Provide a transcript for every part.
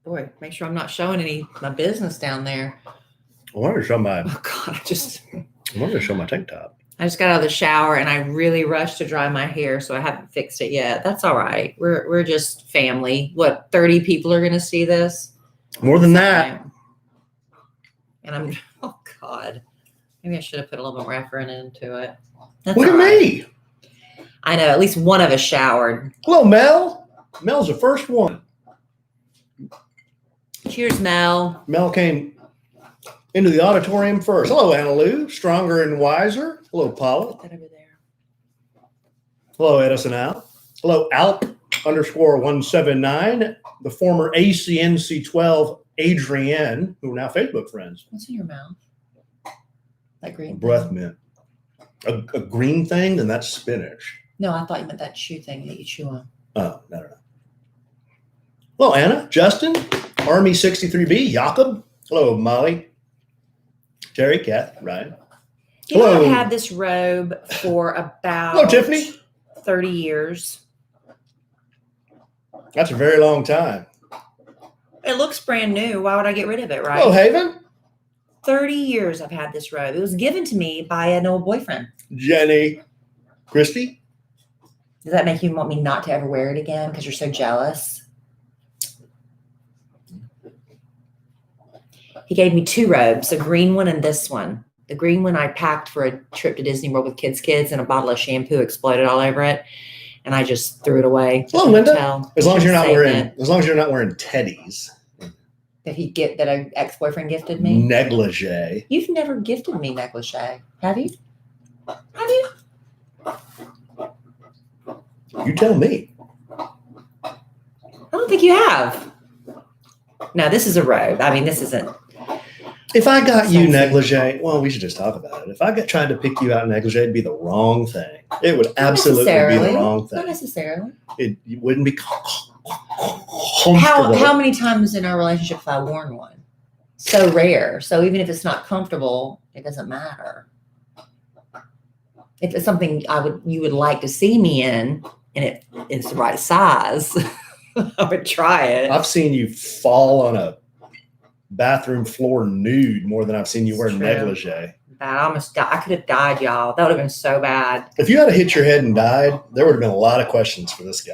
Boy, make sure I'm not showing my business down there. I wanted to show my. Oh God, I wanted to show my tank top. I just got out of the shower and I really rushed to dry my hair, so I haven't fixed it yet. That's all right. We're just family. What, 30 people are going to see this? More than that. And oh God, maybe I should have put a little bit more effort into it. Look at me. I know, at least one of us showered. Hello, Mel. Mel's the first one. Cheers, Mel. Mel came into the auditorium first. Hello, Anna Lou. Stronger and wiser. Hello, Paula. Put that over there. Hello, Edison Al. Hello, Alp_179, the former ACNC12 Adrienne, who are now Facebook friends. What's in your mouth? That green Breath thing? mint. A green thing, then that's spinach. No, I thought you meant that chew thing that you chew on. Oh, no. Hello, Anna, Justin, Army 63B, Jakob. Hello, Molly, Terry, Kath, Ryan. You know, I've had this robe for about Hello, Tiffany. 30 years. That's a very long time. It looks brand new. Why would I get rid of it, right? Hello, Haven. 30 years I've had this robe. It was given to me by an old boyfriend. Jenny, Christy. Does that make you want me not to ever wear it again because you're so jealous? He gave me two robes, a green one and this one. The green one I packed for a trip to Disney World with kids, and a bottle of shampoo exploded all over it, and I just threw it away. Hello, Linda. As long as you're not wearing teddies. That an ex-boyfriend gifted me. Negligee. You've never gifted me negligee, have you? Have you? You tell me. I don't think you have. No, this is a robe. I mean, this isn't. If I got you negligee, well, we should just talk about it. If I tried to pick you out negligee, it'd be the wrong thing. It would absolutely be the wrong thing. Not necessarily. It wouldn't be comfortable. How many times in our relationship have I worn one? So rare. So even if it's not comfortable, it doesn't matter. If it's something you would like to see me in, and it's the right size, I would try it. I've seen you fall on a bathroom floor nude more than I've seen you wear negligee. I almost died. I could have died, y'all. That would have been so bad. If you had hit your head and died, there would have been a lot of questions for this guy.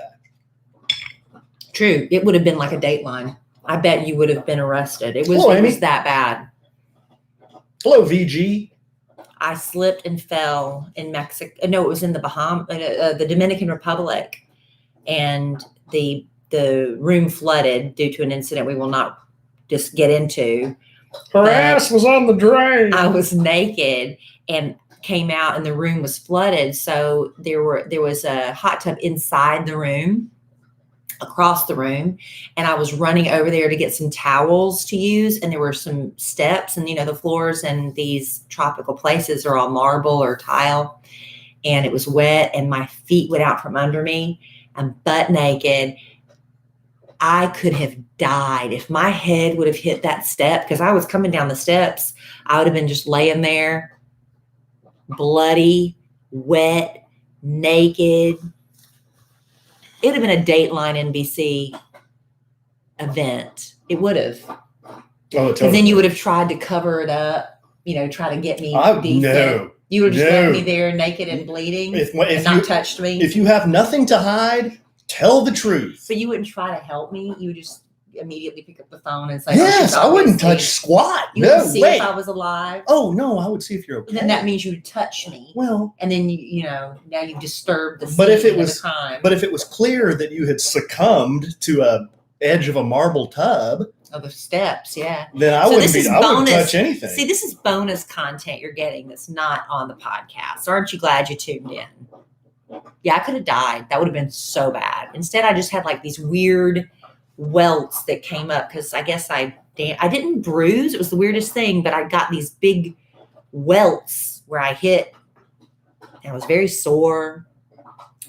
True. It would have been like a Dateline. I bet you would have been arrested. It was that bad. Hello, VG. I slipped and fell in Mexico. No, it was in the the Dominican Republic, and the room flooded due to an incident we will not just get into. Her ass was on the drain. I was naked and came out, and the room was flooded. So there was a hot tub inside the room, across the room, and I was running over there to get some towels to use, and there were some steps, and the floors in these tropical places are all marble or tile, and it was wet, and my feet went out from under me. I'm butt naked. I could have died if my head would have hit that step, because I was coming down the steps. I would have been just laying there, bloody, wet, naked. It would have been a Dateline NBC event. It would have. Oh, totally. And then you would have tried to cover it up, try to get me decent. No. You would have just left me there naked and bleeding and not touched me. If you have nothing to hide, tell the truth. So you wouldn't try to help me? You would just immediately pick up the phone and say, yes, I wouldn't touch squat. You would see if I was alive. Oh, no, I would see if you're okay. And then that means you would touch me. Well. And then, now you've disturbed the scene of the crime. But if it was clear that you had succumbed to a edge of a marble tub. Oh, the steps, yeah. Then I wouldn't touch anything. See, this is bonus content you're getting that's not on the podcast. Aren't you glad you tuned in? Yeah, I could have died. That would have been so bad. Instead, I just had like these weird welts that came up because I guess I didn't bruise. It was the weirdest thing, but I got these big welts where I hit, and I was very sore.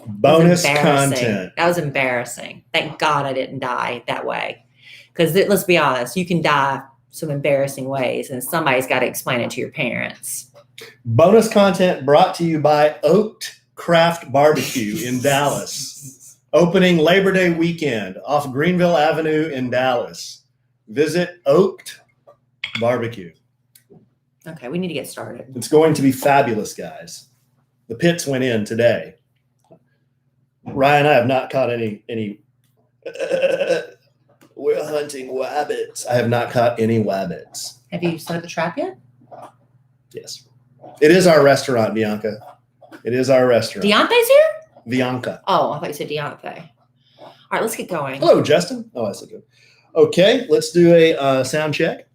Bonus content. That was embarrassing. Thank God I didn't die that way. Because let's be honest, you can die some embarrassing ways, and somebody's got to explain it to your parents. Bonus content brought to you by Oaked Craft Barbecue in Dallas. Opening Labor Day weekend off Greenville Avenue in Dallas. Visit Oaked Barbecue. Okay, we need to get started. It's going to be fabulous, guys. The pits went in today. Ryan, I have not caught any we're hunting wabbits. I have not caught any wabbits. Have you set up the trap yet? Yes. It is our restaurant, Bianca. It is our restaurant. Deontay's here? Bianca. Oh, I thought you said Deontay. All right, let's get going. Hello, Justin. Oh, that's good. Okay, let's do a sound check.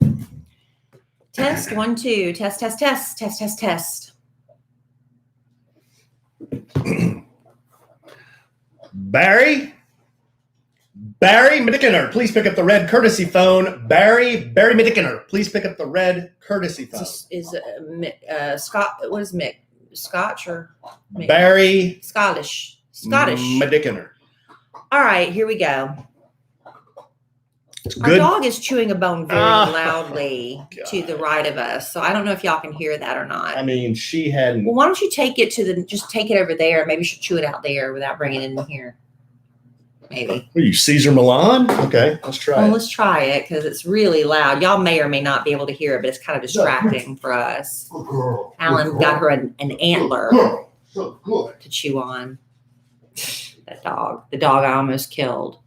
Test 1, 2. Test, test, test, test, test, test. Barry Middickiner, please pick up the red courtesy phone. Barry Middickiner, please pick up the red courtesy phone. Is Scott? What is Mick? Scotch or Mick? Barry Scottish Middickiner. All right, here we go. Our Good. dog is chewing a bone very loudly to the right of us, so I don't know if y'all can hear that or not. I mean, she hadn't. Well, why don't you take it just take it over there? Maybe you should chew it out there without bringing it in here. Maybe. Are you Caesar Milan? Okay, let's try it. Let's try it because it's really loud. Y'all may or may not be able to hear it, but it's kind of distracting for us. Alan got her an antler to chew on. That dog. The dog I almost killed.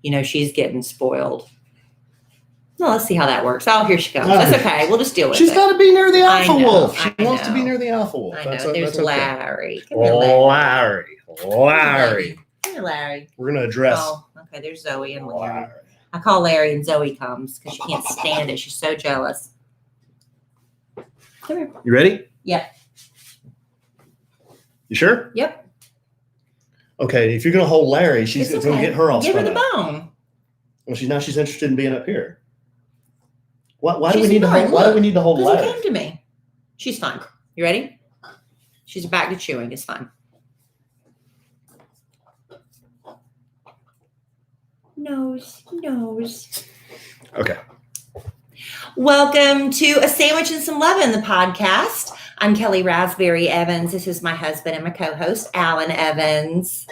You know, she's getting spoiled. No, let's see how that works. Oh, here she comes. That's okay. We'll just deal with it. She's got to be near the alpha wolf. She wants to be near the alpha wolf. I know. That's There's okay. Larry. Come here, Larry. Come here, Larry. We're going to address. Oh, okay. There's Zoe and Larry. Larry. I call Larry and Zoe comes because she can't stand it. She's so jealous. Come here. You ready? Yeah. You sure? Yep. Okay, if you're going to hold Larry, she's going to get her all Give her the spun out. bone. Well, she's interested in being up here. Why do we need to hold Larry? Because he came to me. She's fine. You ready? She's back to chewing. It's fine. Nose. Okay. Welcome to A Sandwich and Some Lovin', the podcast. I'm Kelly Raspberry Evans. This is my husband and my co-host, Alan Evans.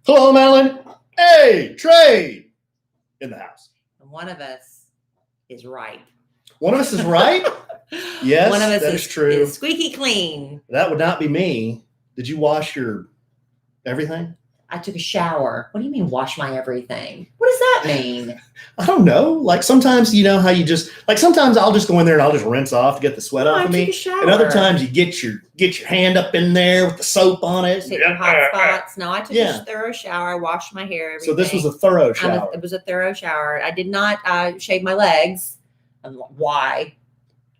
Hello, Alan. Hey, Trey. In the house. And one of us is right. One of us is right? Yes, one of us that is true. Is squeaky clean. That would not be me. Did you wash your everything? I took a shower. What do you mean wash my everything? What does that mean? I don't know. Like sometimes, you know how you just sometimes I'll just go in there and I'll just rinse off to get the sweat off of me. And other times you get your hand up in there with the soap on it. Just hit your hot spots. No, I took a thorough shower. I washed my hair. Everything. So this was a thorough shower. It was a thorough shower. I did not shave my legs. Why?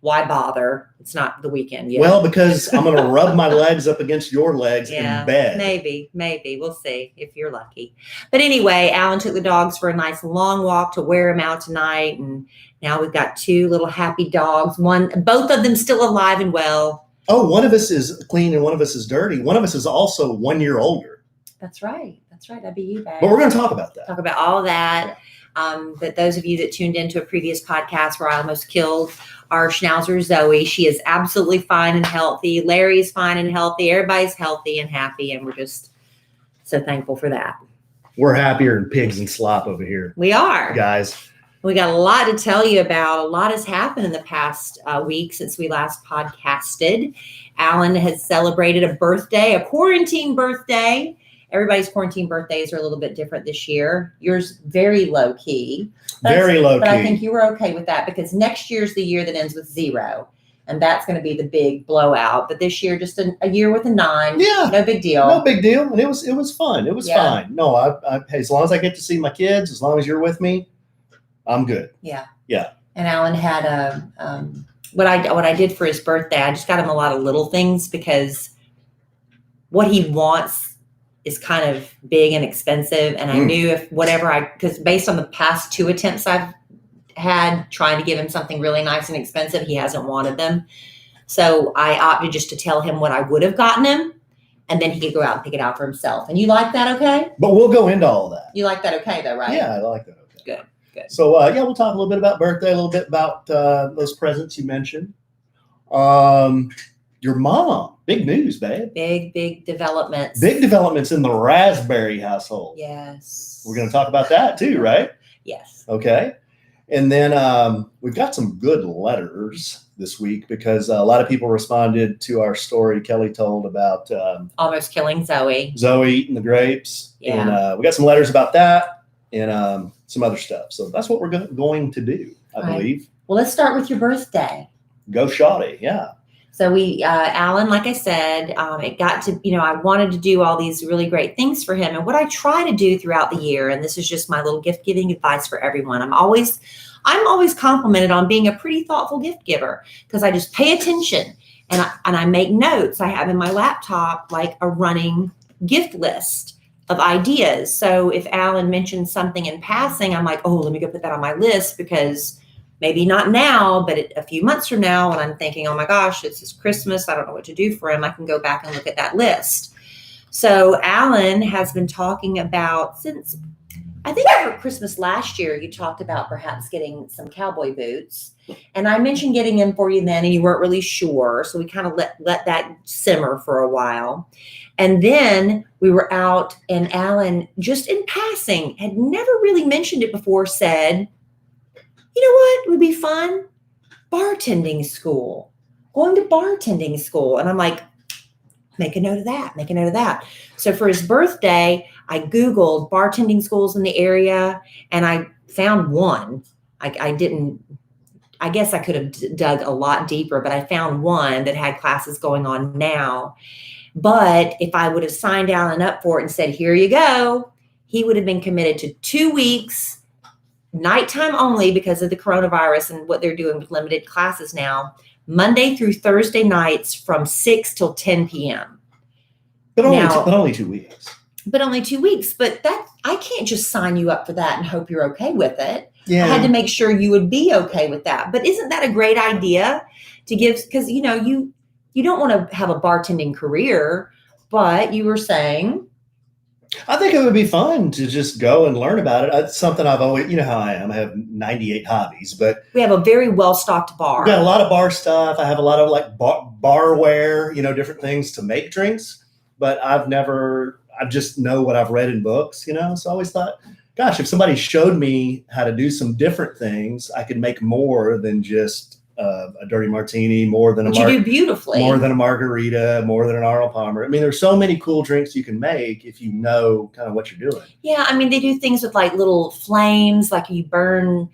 Why bother? It's not the weekend yet. Well, because I'm going to rub my legs up against your legs in bed. Maybe. We'll see if you're lucky. But anyway, Alan took the dogs for a nice long walk to wear them out tonight. And now we've got 2 little happy dogs. Both of them still alive and well. Oh, one of us is clean and one of us is dirty. One of us is also 1 year older. That's right. That'd be you, babe. But we're going to talk about that. Talk about all that. Yeah. But those of you that tuned into a previous podcast where I almost killed our schnauzer Zoe, she is absolutely fine and healthy. Larry's fine and healthy. Everybody's healthy and happy, and we're just so thankful for that. We're happier than pigs and slop over here. We are, guys. We got a lot to tell you about. A lot has happened in the past week since we last podcasted. Alan has celebrated a quarantine birthday. Everybody's quarantine birthdays are a little bit different this year. Yours very low key. Very low key. But I think you were okay with that because next year's the year that ends with 0. And that's going to be the big blowout. But this year, just a year with a 9. Yeah. No big deal. No big deal. And it was fun. It was fine. No, hey, as long as I get to see my kids, as long as you're with me, I'm good. Yeah. Yeah. And Alan had what I did for his birthday, I just got him a lot of little things because what he wants is kind of big and expensive. And I knew because based on the past 2 attempts I've had trying to give him something really nice and expensive, he hasn't wanted them. So I opted just to tell him what I would have gotten him. And then he could go out and pick it out for himself. And you like that okay? But we'll go into all of that. You like that okay though, right? Yeah, I like that okay. Good. So we'll talk a little bit about birthday, a little bit about those presents you mentioned. Your mom, big news, babe. Big developments. Big developments in the Raspberry household. Yes. We're going to talk about that too, right? Yes. Okay. And then we've got some good letters this week because a lot of people responded to our story Kelly told about almost killing Zoe eating the grapes. Yeah. And we got some letters about that and some other stuff. So that's what we're going to do, I believe. Well, let's start with your birthday. Go Shawty, yeah. So we, Alan, like I said, it got to, I wanted to do all these really great things for him. And what I try to do throughout the year, and this is just my little gift giving advice for everyone. I'm always complimented on being a pretty thoughtful gift giver because I just pay attention and I make notes. I have in my laptop like a running gift list of ideas. So if Alan mentions something in passing, I'm like, oh, let me go put that on my list because maybe not now, but a few months from now when I'm thinking, oh my gosh, it's his Christmas, I don't know what to do for him, I can go back and look at that list. So Alan has been talking about since, I think over Christmas last year, you talked about perhaps getting some cowboy boots. And I mentioned getting them for you then and you weren't really sure. So we kind of let that simmer for a while. And then we were out and Alan, just in passing, had never really mentioned it before, said, you know what would be fun? Bartending school, going to bartending school. And I'm like, make a note of that. So for his birthday, I Googled bartending schools in the area and I found one. I guess I could have dug a lot deeper, but I found one that had classes going on now. But if I would have signed Alan up for it and said, here you go, he would have been committed to 2 weeks, nighttime only because of the coronavirus and what they're doing with limited classes now, Monday through Thursday nights from 6 till 10 p.m. But only 2 weeks. But only 2 weeks. But that I can't just sign you up for that and hope you're okay with it. Yeah. I had to make sure you would be okay with that. But isn't that a great idea to give? Because, you don't want to have a bartending career, but you were saying. I think it would be fun to just go and learn about it. It's something I've always, you know how I am. I have 98 hobbies, but we have a very well-stocked bar. We've got a lot of bar stuff. I have a lot of like barware, different things to make drinks, but I just know what I've read in books, So I always thought, gosh, if somebody showed me how to do some different things, I could make more than just a dirty martini, more than you do beautifully, more than a margarita, more than an Arnold Palmer. I mean, there's so many cool drinks you can make if you know kind of what you're doing. Yeah, I mean, they do things with like little flames, like you burn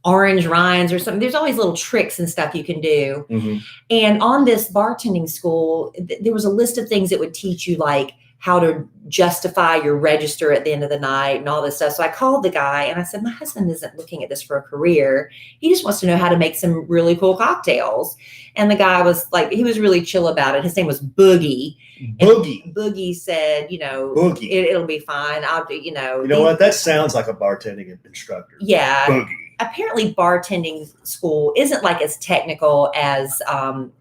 orange rinds or something. There's always little tricks and stuff you can do. Mm-hmm. And on this bartending school, there was a list of things that would teach you like how to justify your register at the end of the night and all this stuff. So I called the guy and I said, my husband isn't looking at this for a career. He just wants to know how to make some really cool cocktails. And the guy was like, he was really chill about it. His name was Boogie. Boogie said, Boogie. It'll be fine. I'll do, You know what? That sounds like a bartending instructor. Yeah. Boogie. Apparently bartending school isn't like as technical as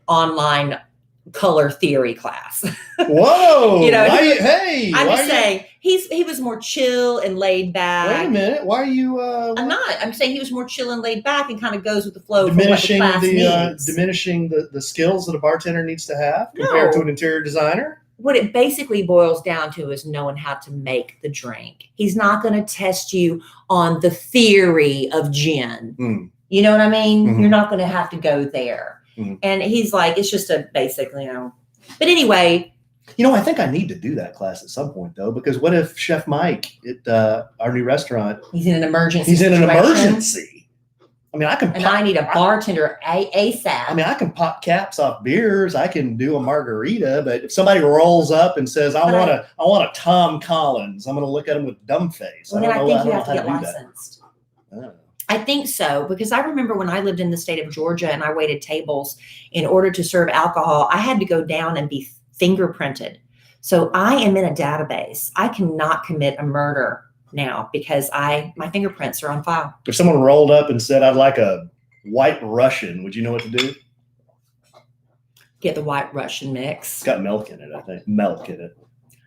online color theory class. Whoa. I'm just saying he was more chill and laid back. Wait a minute. Why are you I'm saying he was more chill and laid back and kind of goes with the flow diminishing from what the class needs. Diminishing the skills that a bartender needs to have compared to an interior designer? What it basically boils down to is knowing how to make the drink. He's not going to test you on the theory of gin. Mm. You know what I mean? Mm-hmm. You're not going to have to go there. Mm-hmm. And he's like, it's just a basic, But anyway. I think I need to do that class at some point, though, because what if Chef Mike at our new restaurant? He's in an emergency. I mean, I can. I need a bartender ASAP. I mean, I can pop caps off beers. I can do a margarita, but if somebody rolls up and says, "I want a Tom Collins," I'm going to look at him with dumb face. Well, I think you have to get licensed. I think so, because I remember when I lived in the state of Georgia and I waited tables in order to serve alcohol, I had to go down and be fingerprinted. So I am in a database. I cannot commit a murder now because my fingerprints are on file. If someone rolled up and said, I'd like a White Russian, would you know what to do? Get the White Russian mix. It's got milk in it, I think. Milk in it.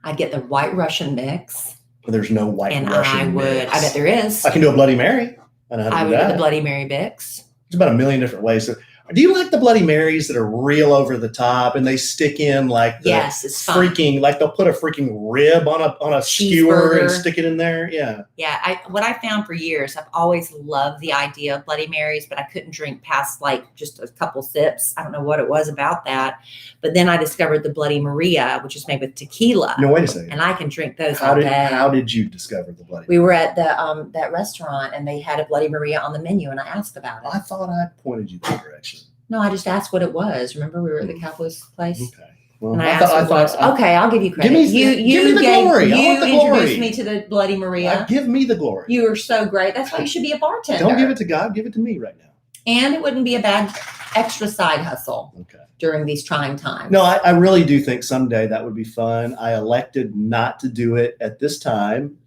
I'd get the White Russian mix. But there's no White Russian mix. I bet there is. I can do a Bloody Mary. I would do the Bloody Mary mix. There's about a million different ways. So Do you like the Bloody Marys that are real over the top and they stick in like the Yes, it's fun. freaking, like they'll put a freaking rib on a skewer and stick it in there? Yeah. Yeah. What I found for years, I've always loved the idea of Bloody Marys, but I couldn't drink past like just a couple sips. I don't know what it was about that. But then I discovered the Bloody Maria, which is made with tequila. No, wait a second. And I can drink those all day. How did you discover the Bloody We were at the that restaurant and they had a Bloody Maria on the menu and I asked about it. I thought I pointed you that direction. No, I just asked what it was. Remember we were at the Cowboy's place? Okay. Well, And I asked okay, I'll give you credit. Give me the glory. I want the glory. You introduced me to the Bloody Maria. Give me the glory. You were so great. That's why you should be a bartender. Don't give it to God. Give it to me right now. And it wouldn't be a bad extra side hustle Okay. during these trying times. No, I really do think someday that would be fun. I elected not to do it at this time.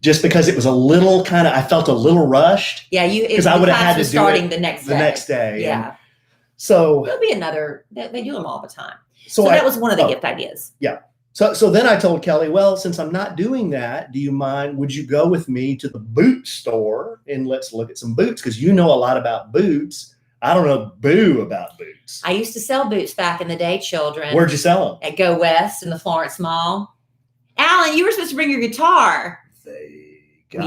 Just because it was a little I felt a little rushed. Yeah, because I would have had to do starting it the next day. Yeah. And so there'll be another. They do them all the time. So that was one of the gift ideas. Yeah. So then I told Kelly, well, since I'm not doing that, do you mind? Would you go with me to the boot store and let's look at some boots? Because you know a lot about boots. I don't know boo about boots. I used to sell boots back in the day, children. Where'd you sell them? At Go West in the Florence Mall. Alan, you were supposed to bring your guitar. We've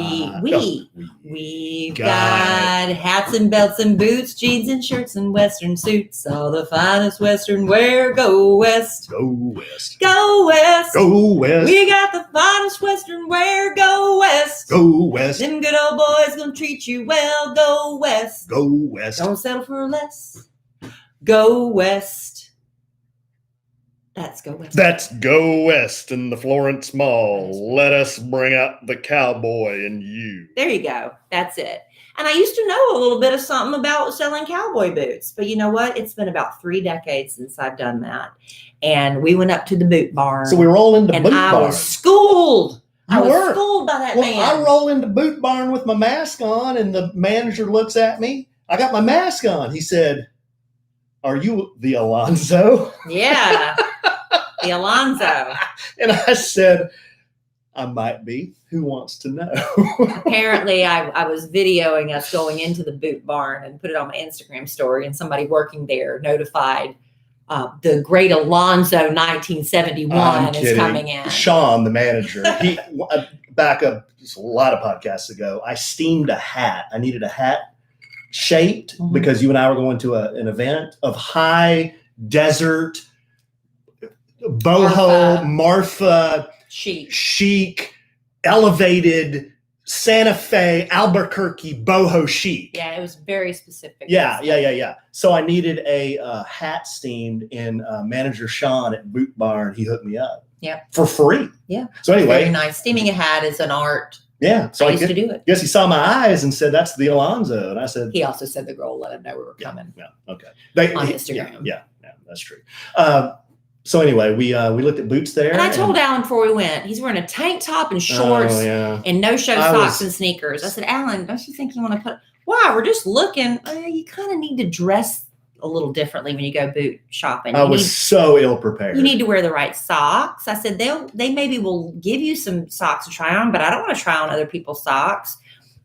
got hats and belts and boots, jeans and shirts and Western suits, all the finest Western wear. Go West. Go West. Go West. Go West. We got the finest Western wear. Go West. Go West. Them good old boys gonna treat you well. Go West. Go West. Don't settle for less. Go West. That's Go West. That's Go West in the Florence Mall. Let us bring out the cowboy in you. There you go. That's it. And I used to know a little bit of something about selling cowboy boots. But you know what? It's been about 3 decades since I've done that. And we went up to the boot barn. So we roll into boot barn. And I was schooled. I was schooled by that man. I roll into boot barn with my mask on, and the manager looks at me. I got my mask on. He said, "Are you the Alonzo?" Yeah. The Alonzo. And I said, "I might be. Who wants to know?" Apparently, I was videoing us going into the boot barn and put it on my Instagram story, and somebody working there notified the great Alonzo 1971 is coming in. Sean, the manager, he back up a lot of podcasts ago, I steamed a hat. I needed a hat shaped because you and I were going to an event of high desert boho, Marfa, chic, elevated Santa Fe, Albuquerque, boho chic. Yeah, it was very specific. Yeah. So I needed a hat steamed, and manager Sean at Boot Barn, he hooked me up. Yeah. For free. Yeah. So anyway. Very nice. Steaming a hat is an art. Yeah. So I used to do it. Guess he saw my eyes and said, "That's the Alonzo." And I said, he also said the girl let him know we were coming. Yeah. Okay. On Instagram. Yeah, that's true. So anyway, we looked at boots there. And I told Alan before we went, he's wearing a tank top and shorts and no-show socks and sneakers. I said, Alan, don't you think you want to put, we're just looking. You kind of need to dress a little differently when you go boot shopping. I was so ill-prepared. You need to wear the right socks. I said, they maybe will give you some socks to try on, but I don't want to try on other people's socks.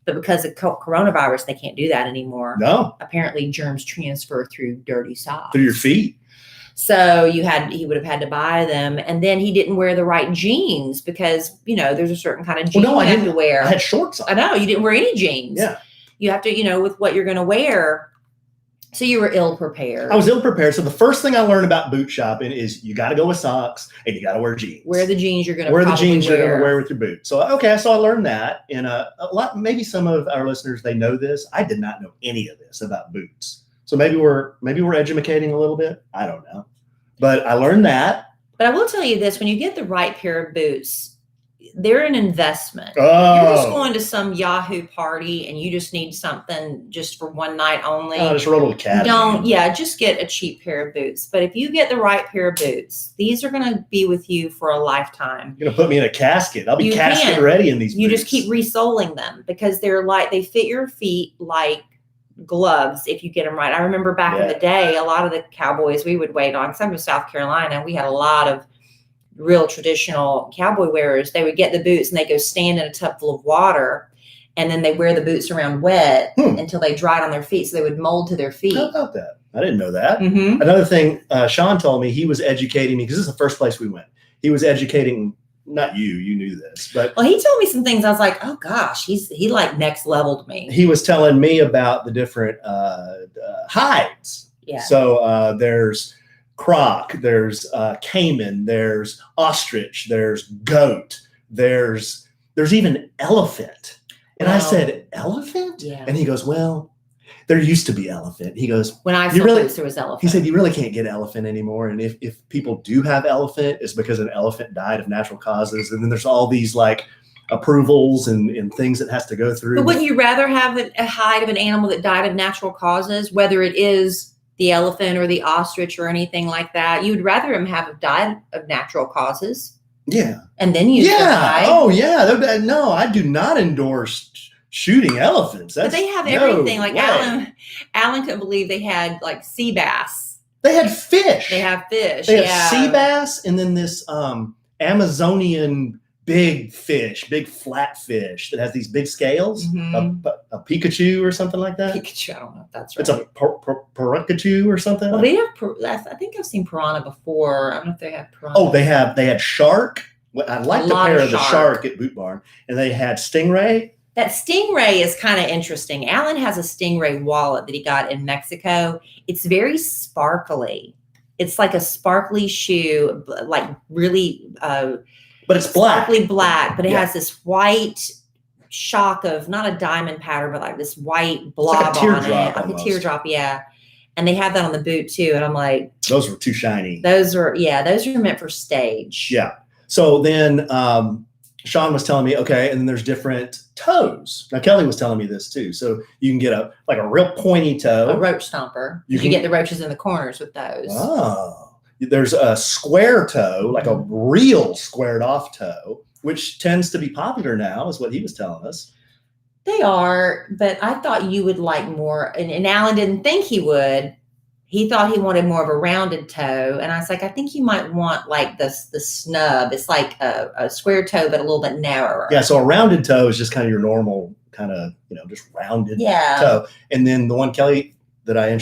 But because of coronavirus, they can't do that anymore. No. Apparently, germs transfer through dirty socks. Through your feet. So he would have had to buy them. And then he didn't wear the right jeans because, there's a certain kind of jeans you have to wear. I had shorts on. I know. You didn't wear any jeans. Yeah. You have to, with what you're going to wear. So you were ill prepared. I was ill prepared. So the first thing I learned about boot shopping is you got to go with socks and you got to wear jeans. Wear the jeans you're going to wear with your boots. So so I learned that. And a lot. Maybe some of our listeners, they know this. I did not know any of this about boots. So maybe we're educating a little bit. I don't know, but I learned that. But I will tell you this: when you get the right pair of boots, they're an investment. Oh. You're just going to some Yahoo party and you just need something just for one night only. Just roll to the cabin. Just get a cheap pair of boots. But if you get the right pair of boots, these are going to be with you for a lifetime. You're going to put me in a casket. I'll be casket ready in these boots. You just keep resoling them because they fit your feet like gloves if you get them right. I remember back in the day, a lot of the cowboys we would wait on, some of South Carolina, we had a lot of real traditional cowboy wearers. They would get the boots and they go stand in a tub full of water and then they wear the boots around wet until they dried on their feet, so they would mold to their feet. How about that? I didn't know that. Mm-hmm. Another thing, Sean told me, he was educating me, because this is the first place we went. He was educating, not you knew this, but well, he told me some things. I was like, oh gosh, he like next leveled me. He was telling me about the different hides. Yeah. So there's croc, there's caiman, there's ostrich, there's goat, there's even elephant. And I said, elephant? Yeah. And he goes, well, there used to be elephant. He goes, when I saw boots, there was elephant. He said, you really can't get elephant anymore. And if people do have elephant, it's because an elephant died of natural causes. And then there's all these like approvals and things that has to go through. But wouldn't you rather have a hide of an animal that died of natural causes, whether it is the elephant or the ostrich or anything like that? You would rather him have died of natural causes. Yeah. And then use the hide. Oh, yeah. No, I do not endorse shooting elephants. But they have everything. Like Alan couldn't believe they had like sea bass. They had fish. They have fish. They have sea bass, and then this Amazonian big fish, big flat fish that has these big scales. A Pikachu or something like that. Pikachu, I don't know if that's right. It's a Pikachu or something. Well, they have. I think I've seen piranha before. I don't know if they have piranha. Oh, they had shark. I liked a pair of the shark at Boot Barn, and they had stingray. That stingray is kind of interesting. Alan has a stingray wallet that he got in Mexico. It's very sparkly. It's like a sparkly shoe, like really. But it's black. Sparkly black, but it has this white shock of not a diamond pattern, but like this white blob on it, like a teardrop. Yeah, and they have that on the boot too. And I'm like, those were too shiny. Those are meant for stage. Yeah. So then Sean was telling me, okay, and then there's different toes. Now Kelly was telling me this too. So you can get a real pointy toe. A roach stomper. You get the roaches in the corners with those. Oh. There's a square toe, like a real squared off toe, which tends to be popular now, is what he was telling us. They are, but I thought you would like more, and Alan didn't think he would. He thought he wanted more of a rounded toe. And I was like, I think you might want like the snub. It's like a square toe, but a little bit narrower. Yeah. So a rounded toe is just kind of your normal kind of, just rounded toe. And then the one, Kelly, that I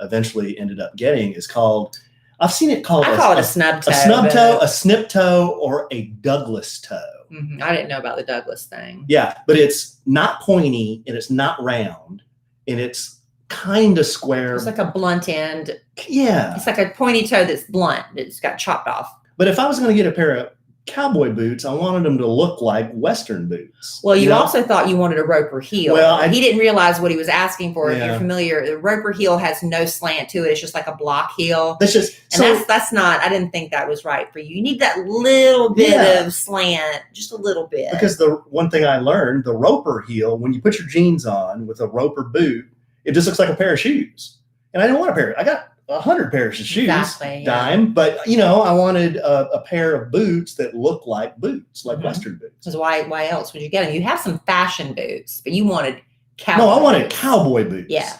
eventually ended up getting is called, I've seen it called. I call it a snub toe. A snub toe, a snip toe, or a Douglas toe. Mm-hmm. I didn't know about the Douglas thing. Yeah. But it's not pointy and it's not round and it's kind of square. It's like a blunt end. Yeah. It's like a pointy toe that's blunt. It's got chopped off. But if I was going to get a pair of cowboy boots, I wanted them to look like Western boots. Well, you also thought you wanted a roper heel. Well, he didn't realize what he was asking for. Yeah. If you're familiar, the roper heel has no slant to it. It's just like a block heel. That's not, I didn't think that was right for you. You need that little bit of slant, just a little bit. Because the one thing I learned, the roper heel, when you put your jeans on with a roper boot, it just looks like a pair of shoes. And I didn't want a pair. I got 100 pairs of shoes, dime. But, I wanted a pair of boots that look like boots, like Western boots. Because why else would you get them? You have some fashion boots, but you wanted cowboy No, I wanted cowboy boots. Yeah.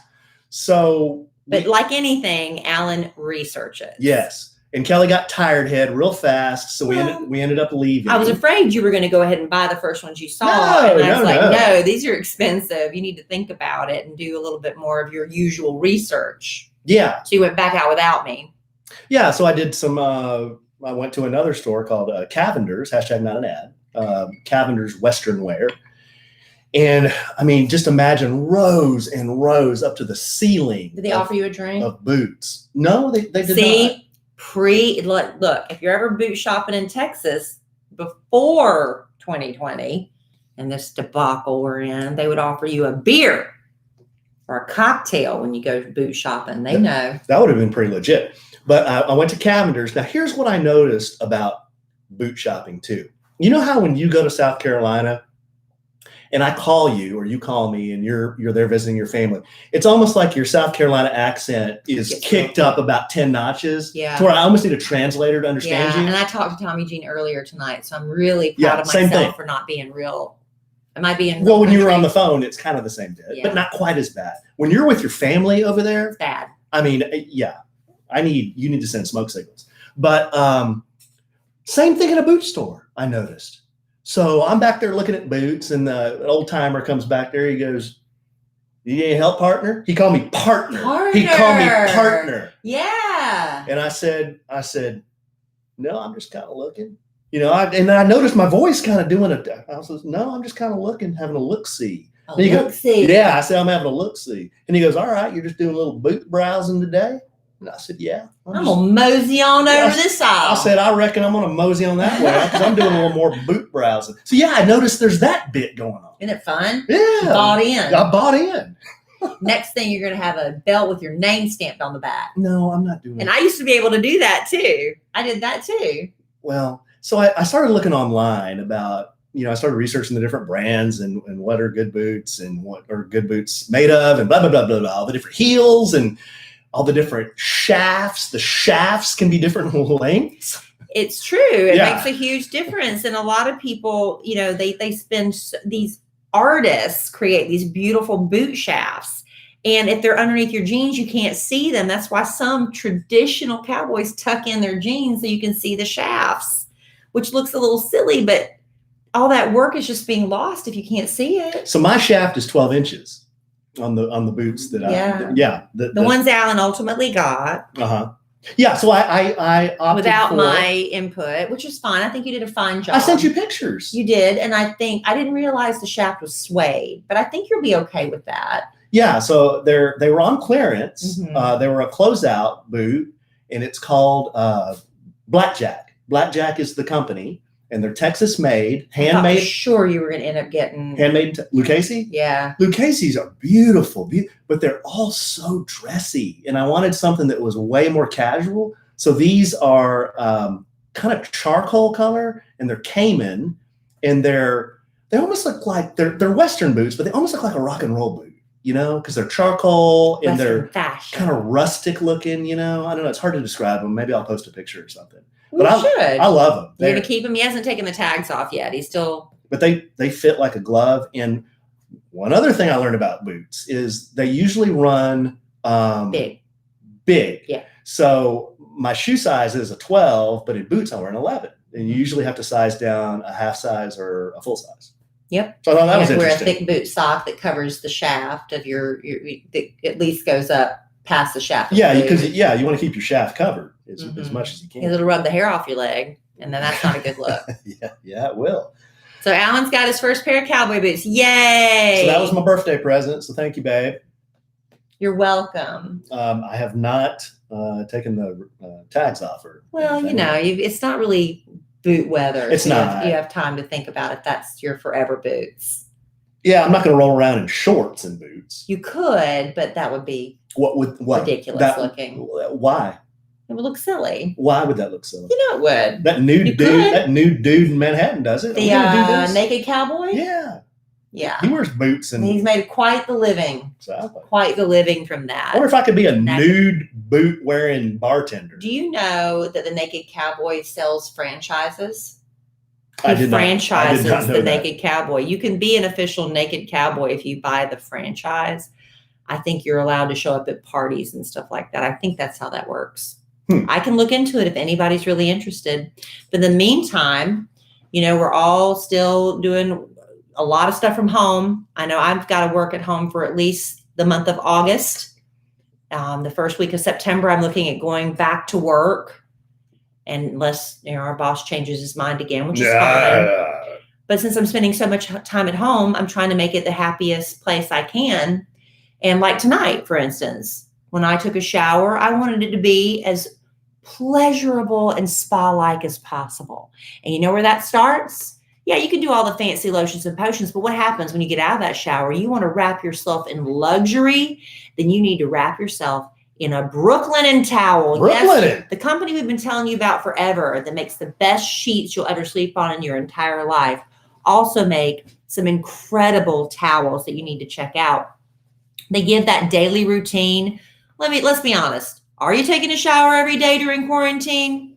So. But like anything, Alan researches. Yes. And Kelly got tired head real fast, so we ended up leaving. I was afraid you were going to go ahead and buy the first ones you saw. And I was no, these are expensive. You need to think about it and do a little bit more of your usual research. Yeah. So you went back out without me. Yeah. So I did some, I went to another store called Cavender's, hashtag not an ad, Cavender's Western Wear. And I mean, just imagine rows and rows up to the ceiling. Did they offer you a drink? Of boots. No, they did not. Look, if you're ever boot shopping in Texas before 2020 and this debacle we're in, they would offer you a beer or a cocktail when you go boot shopping. They know. That would have been pretty legit. But I went to Cavender's. Now, here's what I noticed about boot shopping too. You know how when you go to South Carolina and I call you or you call me and you're there visiting your family, it's almost like your South Carolina accent is kicked up about 10 notches. Yeah. To where I almost need a translator to understand you. And I talked to Tommy Jean earlier tonight, so I'm really proud of myself for not being real. Am I being well, when you were on the phone, it's kind of the same bit, but not quite as bad. When you're with your family over there, it's bad. I mean, yeah, you need to send smoke signals. But same thing in a boot store, I noticed. So I'm back there looking at boots, and the old timer comes back there. He goes, "You need any help, partner?" He called me partner. He called me partner. Yeah. And I said, "No, I'm just kind of looking." And I noticed my voice kind of doing it. I said, "No, I'm just kind of looking, having a look-see." Look-see. Yeah, I said, "I'm having a look-see." And he goes, "All right, you're just doing a little boot browsing today?" And I said, "Yeah. I'm going to mosey on over this aisle." I said, "I reckon I'm going to mosey on that way because I'm doing a little more boot browsing." So, yeah, I noticed there's that bit going on. Isn't it fun? Yeah. You bought in. I bought in. Next thing, you're going to have a belt with your name stamped on the back. No, I'm not doing that. And I used to be able to do that too. I did that too. Well, so I started looking online about, I started researching the different brands and what are good boots and what are good boots made of and blah, blah, blah, blah, blah, all the different heels and all the different shafts. The shafts can be different lengths. It's true. It makes a huge difference. And a lot of people, they spend, these artists create these beautiful boot shafts. And if they're underneath your jeans, you can't see them. That's why some traditional cowboys tuck in their jeans so you can see the shafts, which looks a little silly, but all that work is just being lost if you can't see it. So my shaft is 12 inches on the boots that the ones Alan ultimately got. Yeah, so I opted without my input, which is fine. I think you did a fine job. I sent you pictures. You did, and I didn't realize the shaft was suede, but I think you'll be okay with that. Yeah, so they were on clearance. Mm-hmm. They were a closeout boot, and it's called Blackjack. Blackjack is the company, and they're Texas made, handmade. I'm sure you were going to end up getting handmade. Lucchese? Yeah. Lucchese's are beautiful, but they're all so dressy, and I wanted something that was way more casual. So these are kind of charcoal color, and they're Cayman, and they almost look like they're Western boots, but they almost look like a rock and roll boot. Because they're charcoal and Western fashion. Kind of rustic looking, I don't know. It's hard to describe them. Maybe I'll post a picture or something. But I love them. You're going to keep him. He hasn't taken the tags off yet. He's still. But they fit like a glove. And one other thing I learned about boots is they usually run big. Yeah. So my shoe size is a 12, but in boots I wear an 11. And you usually have to size down a half size or a full size. Yep. So I thought that was interesting. Wear a thick boot sock that covers the shaft of your that at least goes up past the shaft. Yeah, because you want to keep your shaft covered as much as you can. It'll rub the hair off your leg, and then that's not a good look. Yeah, it will. So Alan's got his first pair of cowboy boots. Yay! So that was my birthday present. So thank you, babe. You're welcome. I have not taken the tags off her. Well, it's not really boot weather. It's not. You have time to think about it. That's your forever boots. Yeah, I'm not going to roll around in shorts and boots. You could, but that would be ridiculous looking. Why? It would look silly. Why would that look silly? It would. That nude dude in Manhattan does it. The naked cowboy? Yeah. Yeah. He wears boots and he's made quite the living. Exactly. Quite the living from that. I wonder if I could be a nude boot wearing bartender. Do you know that the Naked Cowboy sells franchises? I did not know the Naked Cowboy. You can be an official Naked Cowboy if you buy the franchise. I think you're allowed to show up at parties and stuff like that. I think that's how that works. I can look into it if anybody's really interested. But in the meantime, we're all still doing a lot of stuff from home. I know I've got to work at home for at least the month of August. The first week of September, I'm looking at going back to work, and unless our boss changes his mind again, which is fine. But since I'm spending so much time at home, I'm trying to make it the happiest place I can. And like tonight, for instance, when I took a shower, I wanted it to be as pleasurable and spa-like as possible. And you know where that starts? Yeah, you can do all the fancy lotions and potions, but what happens when you get out of that shower? You want to wrap yourself in luxury, then you need to wrap yourself in a Brooklinen towel. Brooklinen. Yes, the company we've been telling you about forever that makes the best sheets you'll ever sleep on in your entire life also make some incredible towels that you need to check out. They give that daily routine. Let's be honest. Are you taking a shower every day during quarantine?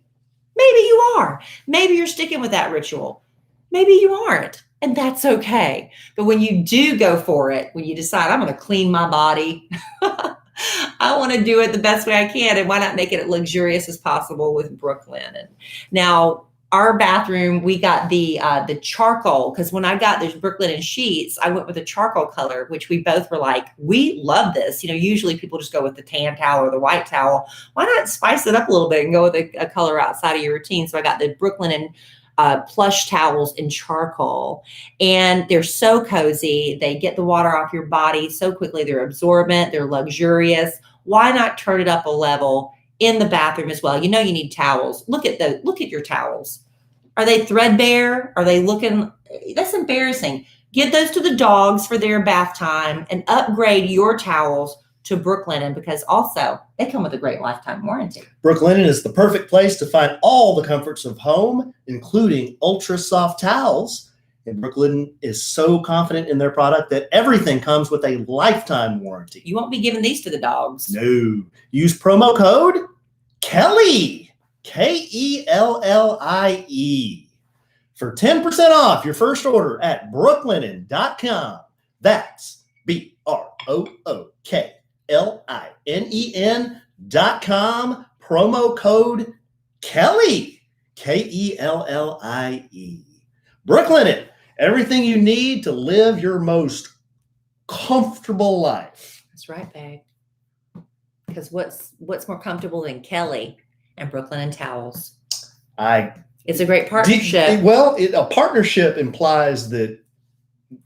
Maybe you are. Maybe you're sticking with that ritual. Maybe you aren't, and that's okay. But when you do go for it, when you decide, I'm going to clean my body, I want to do it the best way I can, and why not make it as luxurious as possible with Brooklinen? Now, our bathroom, we got the charcoal, because when I got those Brooklyn sheets, I went with a charcoal color, which we both were like, we love this. Usually people just go with the tan towel or the white towel. Why not spice it up a little bit and go with a color outside of your routine? So I got the Brooklyn and plush towels in charcoal, and they're so cozy. They get the water off your body so quickly. They're absorbent. They're luxurious. Why not turn it up a level in the bathroom as well? You need towels. Look at your towels. Are they threadbare? Are they looking? That's embarrassing. Get those to the dogs for their bath time and upgrade your towels to Brooklinen, because also they come with a great lifetime warranty. Brooklinen is the perfect place to find all the comforts of home, including ultra soft towels. And Brooklinen is so confident in their product that everything comes with a lifetime warranty. You won't be giving these to the dogs. No. Use promo code Kelly, Kellie, for 10% off your first order at brooklinen.com. That's BROOKLINEN.com. Promo code Kelly, Kellie. Brooklinen, everything you need to live your most comfortable life. That's right, babe. Because what's more comfortable than Kelly and Brooklinen towels? It's a great partnership. A partnership implies that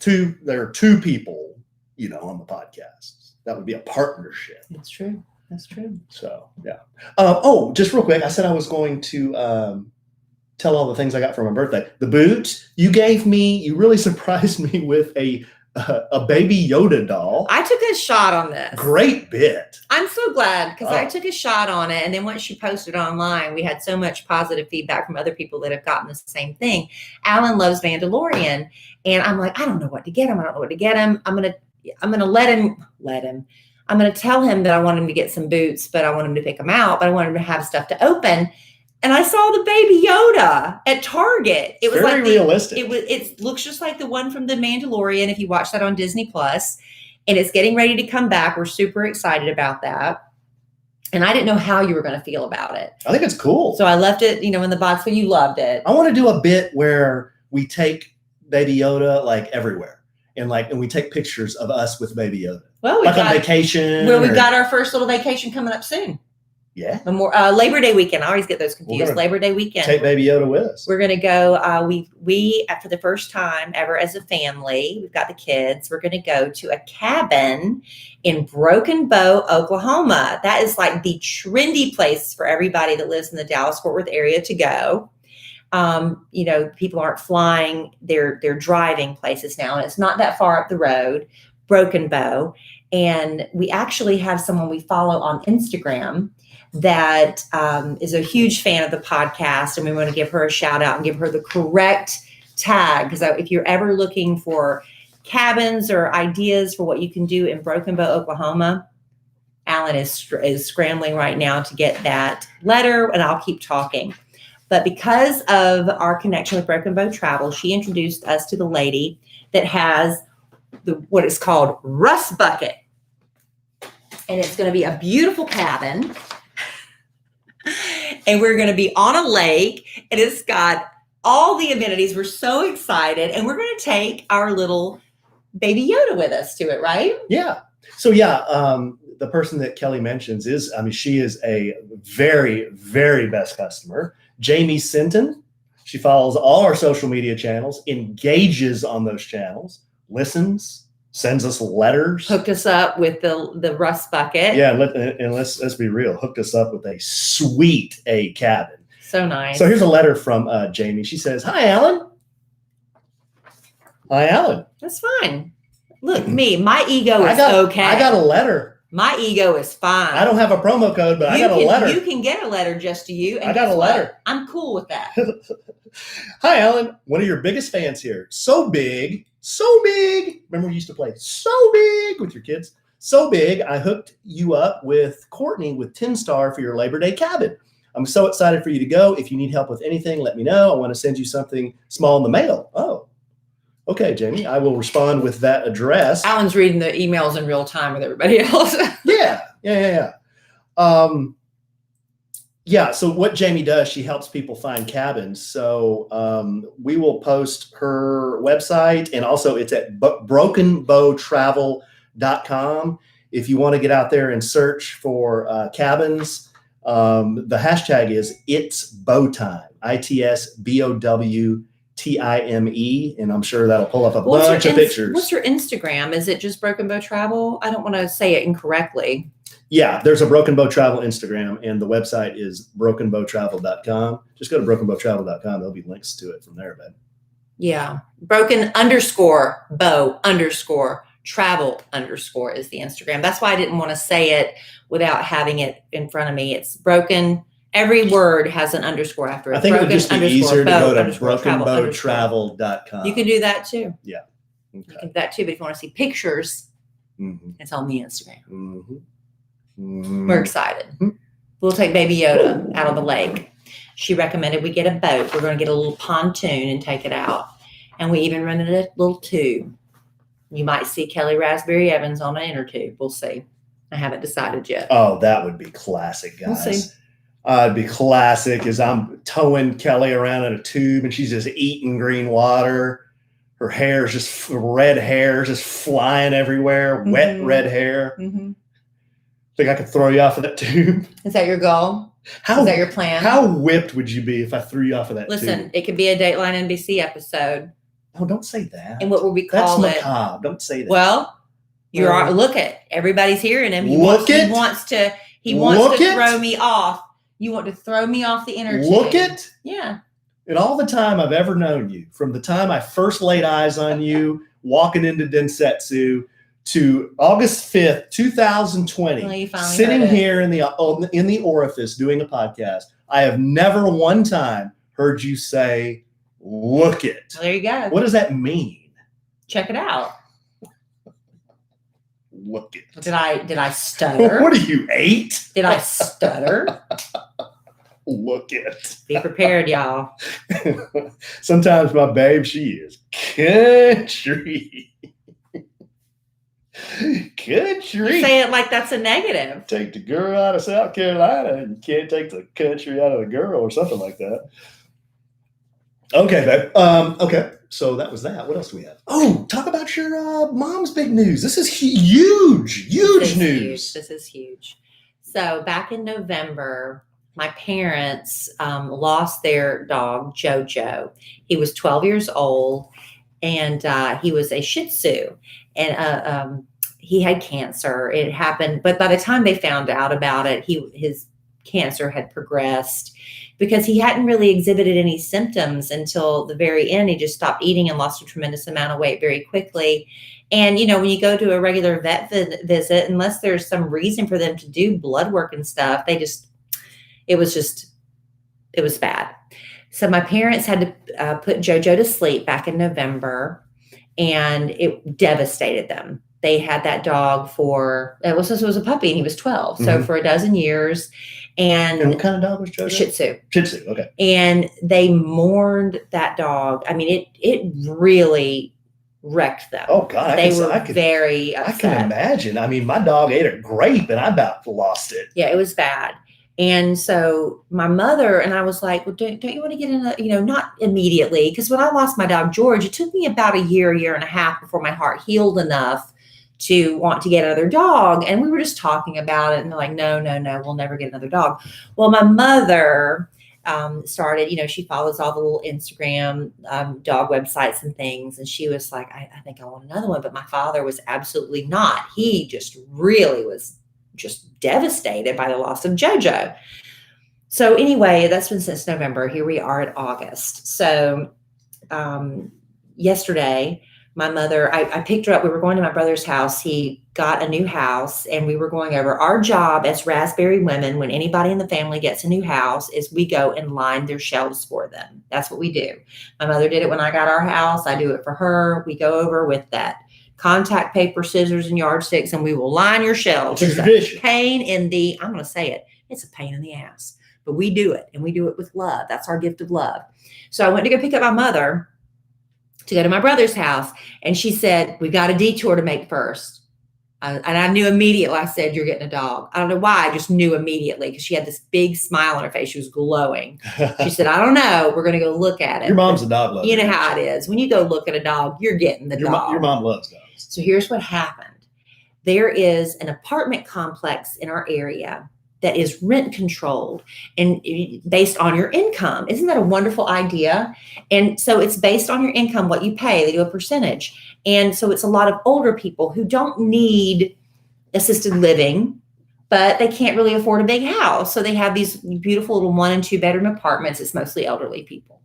there are two people, on the podcast. That would be a partnership. That's true. So, yeah. Just real quick. I said I was going to tell all the things I got for my birthday. The boots you gave me, you really surprised me with a baby Yoda doll. I took a shot on this. Great bit. I'm so glad, because I took a shot on it. And then once she posted online, we had so much positive feedback from other people that have gotten the same thing. Alan loves Mandalorian. And I'm like, I don't know what to get him. I'm going to I'm going to tell him that I want him to get some boots, but I want him to pick them out, but I want him to have stuff to open. And I saw the baby Yoda at Target. It was very realistic. It looks just like the one from The Mandalorian, if you watch that on Disney Plus. And it's getting ready to come back. We're super excited about that. And I didn't know how you were going to feel about it. I think it's cool. So I left it, in the box, but you loved it. I want to do a bit where we take baby Yoda like everywhere. And we take pictures of us with baby Yoda. Well, on vacation. Well, we've got our first little vacation coming up soon. Yeah. Labor Day weekend. I always get those confused. Labor Day weekend. Take baby Yoda with us. We're going to go. We for the first time ever as a family, we've got the kids. We're going to go to a cabin in Broken Bow, Oklahoma. That is like the trendy place for everybody that lives in the Dallas-Fort Worth area to go. People aren't flying. They're driving places now. And it's not that far up the road, Broken Bow. And we actually have someone we follow on Instagram that is a huge fan of the podcast, and we want to give her a shout out and give her the correct tag. Because if you're ever looking for cabins or ideas for what you can do in Broken Bow, Oklahoma, Alan is scrambling right now to get that letter, and I'll keep talking. But because of our connection with Broken Bow Travel, she introduced us to the lady that has what is called Rust Bucket. And it's going to be a beautiful cabin. And we're going to be on a lake, and it's got all the amenities. We're so excited, and we're going to take our little baby Yoda with us to it, right? Yeah. So the person that Kelly mentions she is a very, very best customer. Jamie Sinton. She follows all our social media channels, engages on those channels, listens, sends us letters. Hooked us up with the Rust Bucket. Yeah, let's be real. Hooked us up with a sweet cabin. So nice. So here's a letter from Jamie. She says, "Hi, Alan." Hi, Alan. That's fine. Look, my ego is okay. I got a letter. My ego is fine. I don't have a promo code, but I got a letter. You can get a letter just to you. And I got a letter. I'm cool with that. Hi, Alan. One of your biggest fans here. So big. Remember we used to play So Big with your kids? So big, I hooked you up with Courtney with 10 Star for your Labor Day cabin. I'm so excited for you to go. If you need help with anything, let me know. I want to send you something small in the mail. Oh, okay, Jamie. I will respond with that address. Alan's reading the emails in real time with everybody else. Yeah. Yeah. So what Jamie does, she helps people find cabins. So we will post her website, and also it's at brokenbowtravel.com. If you want to get out there and search for cabins, the hashtag is It's Bow Time, ITSBOWTIME, and I'm sure that'll pull up a bunch of pictures. What's your Instagram? Is it just Broken Bow Travel? I don't want to say it incorrectly. Yeah, there's a Broken Bow Travel Instagram, and the website is brokenbowtravel.com. Just go to brokenbowtravel.com. There'll be links to it from there, babe. Yeah. Broken_bow_travel_ is the Instagram. That's why I didn't want to say it without having it in front of me. It's broken. Every word has an underscore after it. I think it would just be easier to go to brokenbowtravel.com. You can do that too. Yeah. Okay. You can do that too. But if you want to see pictures, it's on the Instagram. We're excited. We'll take baby Yoda out on the lake. She recommended we get a boat. We're going to get a little pontoon and take it out. And we even rented a little tube. You might see Kelly Raspberry Evans on an inner tube. We'll see. I haven't decided yet. Oh, that would be classic, guys. We'll see. It'd be classic as I'm towing Kelly around in a tube and she's just eating green water. Her hair is just red hair, just flying everywhere, wet red hair. Think I could throw you off of that tube? Is that your goal? Is that your plan? How whipped would you be if I threw you off of that tube? Listen, it could be a Dateline NBC episode. Oh, don't say that. And what would we call That's macabre. Don't say that. Well, look at everybody's hearing him. He wants to throw me off. You want to throw me off the inner tube. Look it? Yeah. In all the time I've ever known you, from the time I first laid eyes on you, walking into Densetsu, to August 5th, 2020, sitting here in the orifice doing a podcast, I have never one time heard you say, look it. Well, there you go. What does that mean? Check it out. Look it. Did I stutter? What are you, 8? Did I stutter? Look it. Be prepared, y'all. Sometimes my babe, she is country. Country. You say it like that's a negative. Take the girl out of South Carolina and you can't take the country out of the girl or something like that. Okay, babe. Okay, so that was that. What else do we have? Oh, talk about your mom's big news. This is huge news. This is huge. So back in November, my parents lost their dog, Jojo. He was 12 years old, and he was a Shih Tzu. And he had cancer. It happened, but by the time they found out about it, his cancer had progressed because he hadn't really exhibited any symptoms until the very end. He just stopped eating and lost a tremendous amount of weight very quickly. And, when you go to a regular vet visit, unless there's some reason for them to do blood work and stuff, it was bad. So my parents had to put Jojo to sleep back in November, and it devastated them. They had that dog since it was a puppy and he was 12. So for a dozen years. And what kind of dog was Jojo? Shih Tzu. Shih Tzu, okay. And they mourned that dog. I mean, it really wrecked them. Oh, God. They were very upset. I can imagine. I mean, my dog ate a grape and I about lost it. Yeah, it was bad. And so my mother and I was like, well, don't you want to get in not immediately. Because when I lost my dog, George, it took me about a year and a half before my heart healed enough to want to get another dog. And we were just talking about it, and they're like, no, we'll never get another dog. Well, my mother started, she follows all the little Instagram dog websites and things. And she was like, I think I want another one. But my father was absolutely not. He just really was just devastated by the loss of Jojo. So anyway, that's been since November. Here we are at August. So yesterday, my mother, I picked her up. We were going to my brother's house. He got a new house, and we were going over. Our job as Raspberry women, when anybody in the family gets a new house, is we go and line their shelves for them. That's what we do. My mother did it when I got our house. I do it for her. We go over with that contact paper, scissors, and yardsticks, and we will line your shelves. It's a tradition. I'm going to say it. It's a pain in the ass, but we do it, and we do it with love. That's our gift of love. So I went to go pick up my mother to go to my brother's house, and she said, we've got a detour to make first. And I knew immediately. I said, "You're getting a dog." I don't know why. I just knew immediately because she had this big smile on her face. She was glowing. She said, "I don't know. We're going to go look at it." Your mom's a dog lover. You know how it is. When you go look at a dog, you're getting the dog. Your mom loves dogs. So here's what happened. There is an apartment complex in our area that is rent controlled and based on your income. Isn't that a wonderful idea? And so it's based on your income, what you pay. They do a percentage. And so it's a lot of older people who don't need assisted living, but they can't really afford a big house. So they have these beautiful little 1 and 2 bedroom apartments. It's mostly elderly people.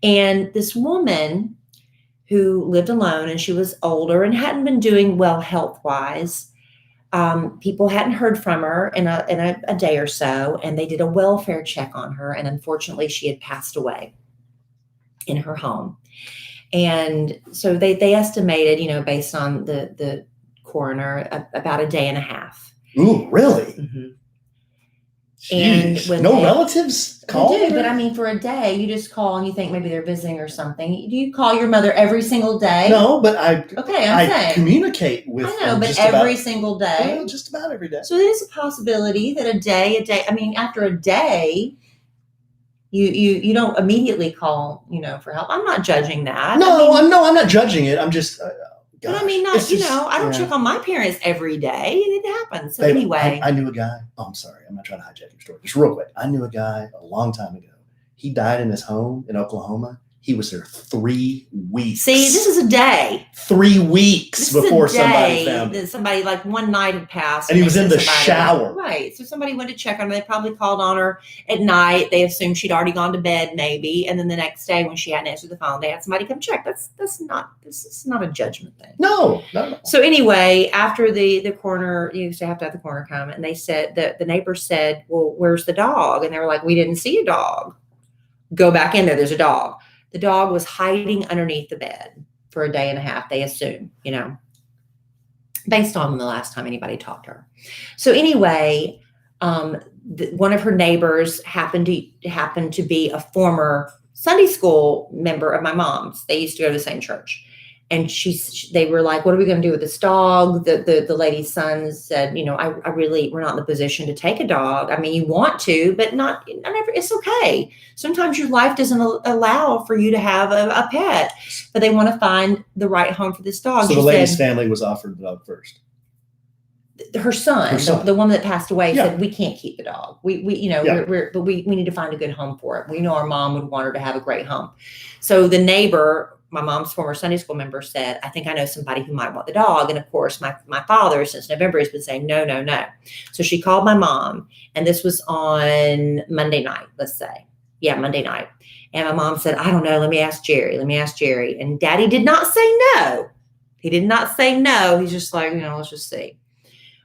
And this woman who lived alone, and she was older and hadn't been doing well health-wise. People hadn't heard from her in a day or so, and they did a welfare check on her. And unfortunately, she had passed away in her home. And so they estimated, based on the coroner, about a day and a half. Ooh, really? Mm-hmm. And when no relatives call? They do, but I mean, for a day, you just call and you think maybe they're visiting or something. Do you call your mother every single day? No, but I saying. Communicate with them. I know, but every single day? Well, just about every day. So it is a possibility that a day, I mean, after a day, you don't immediately call, for help. I'm not judging that. I'm not judging it. I'm just... But I mean, I don't check on my parents every day. It happens. So anyway. I knew a guy. Oh, I'm sorry. I'm not trying to hijack your story. Just real quick. I knew a guy a long time ago. He died in his home in Oklahoma. He was there 3 weeks. See, this is a day. 3 weeks before somebody found him. Somebody, like, one night had passed. And he was in the shower. Right. So somebody went to check on her. They probably called on her at night. They assumed she'd already gone to bed, maybe. And then the next day, when she hadn't answered the phone, they had somebody come check. This is not a judgment thing. No. So anyway, after the coroner, you used to have the coroner come, and they said that the neighbor said, "Well, where's the dog?" And they were like, "We didn't see a dog." Go back in there. There's a dog. The dog was hiding underneath the bed for a day and a half, they assume, based on the last time anybody talked to her. So anyway, one of her neighbors happened to be a former Sunday school member of my mom's. They used to go to the same church. And they were like, "What are we going to do with this dog?" The lady's son said, we're not in the position to take a dog. I mean, you want to, but not ever. It's okay. Sometimes your life doesn't allow for you to have a pet, but they want to find the right home for this dog. So the lady's family was offered the dog first. Her son. The woman that passed away, said, "We can't keep the dog. We need to find a good home for it. We know our mom would want her to have a great home." So the neighbor, my mom's former Sunday school member, said, "I think I know somebody who might want the dog." And of course, my father, since November, has been saying, no. So she called my mom, and this was on Monday night, let's say. Yeah, Monday night. And my mom said, "I don't know. Let me ask Jerry. And Daddy did not say no. He did not say no. He's just like, let's just see.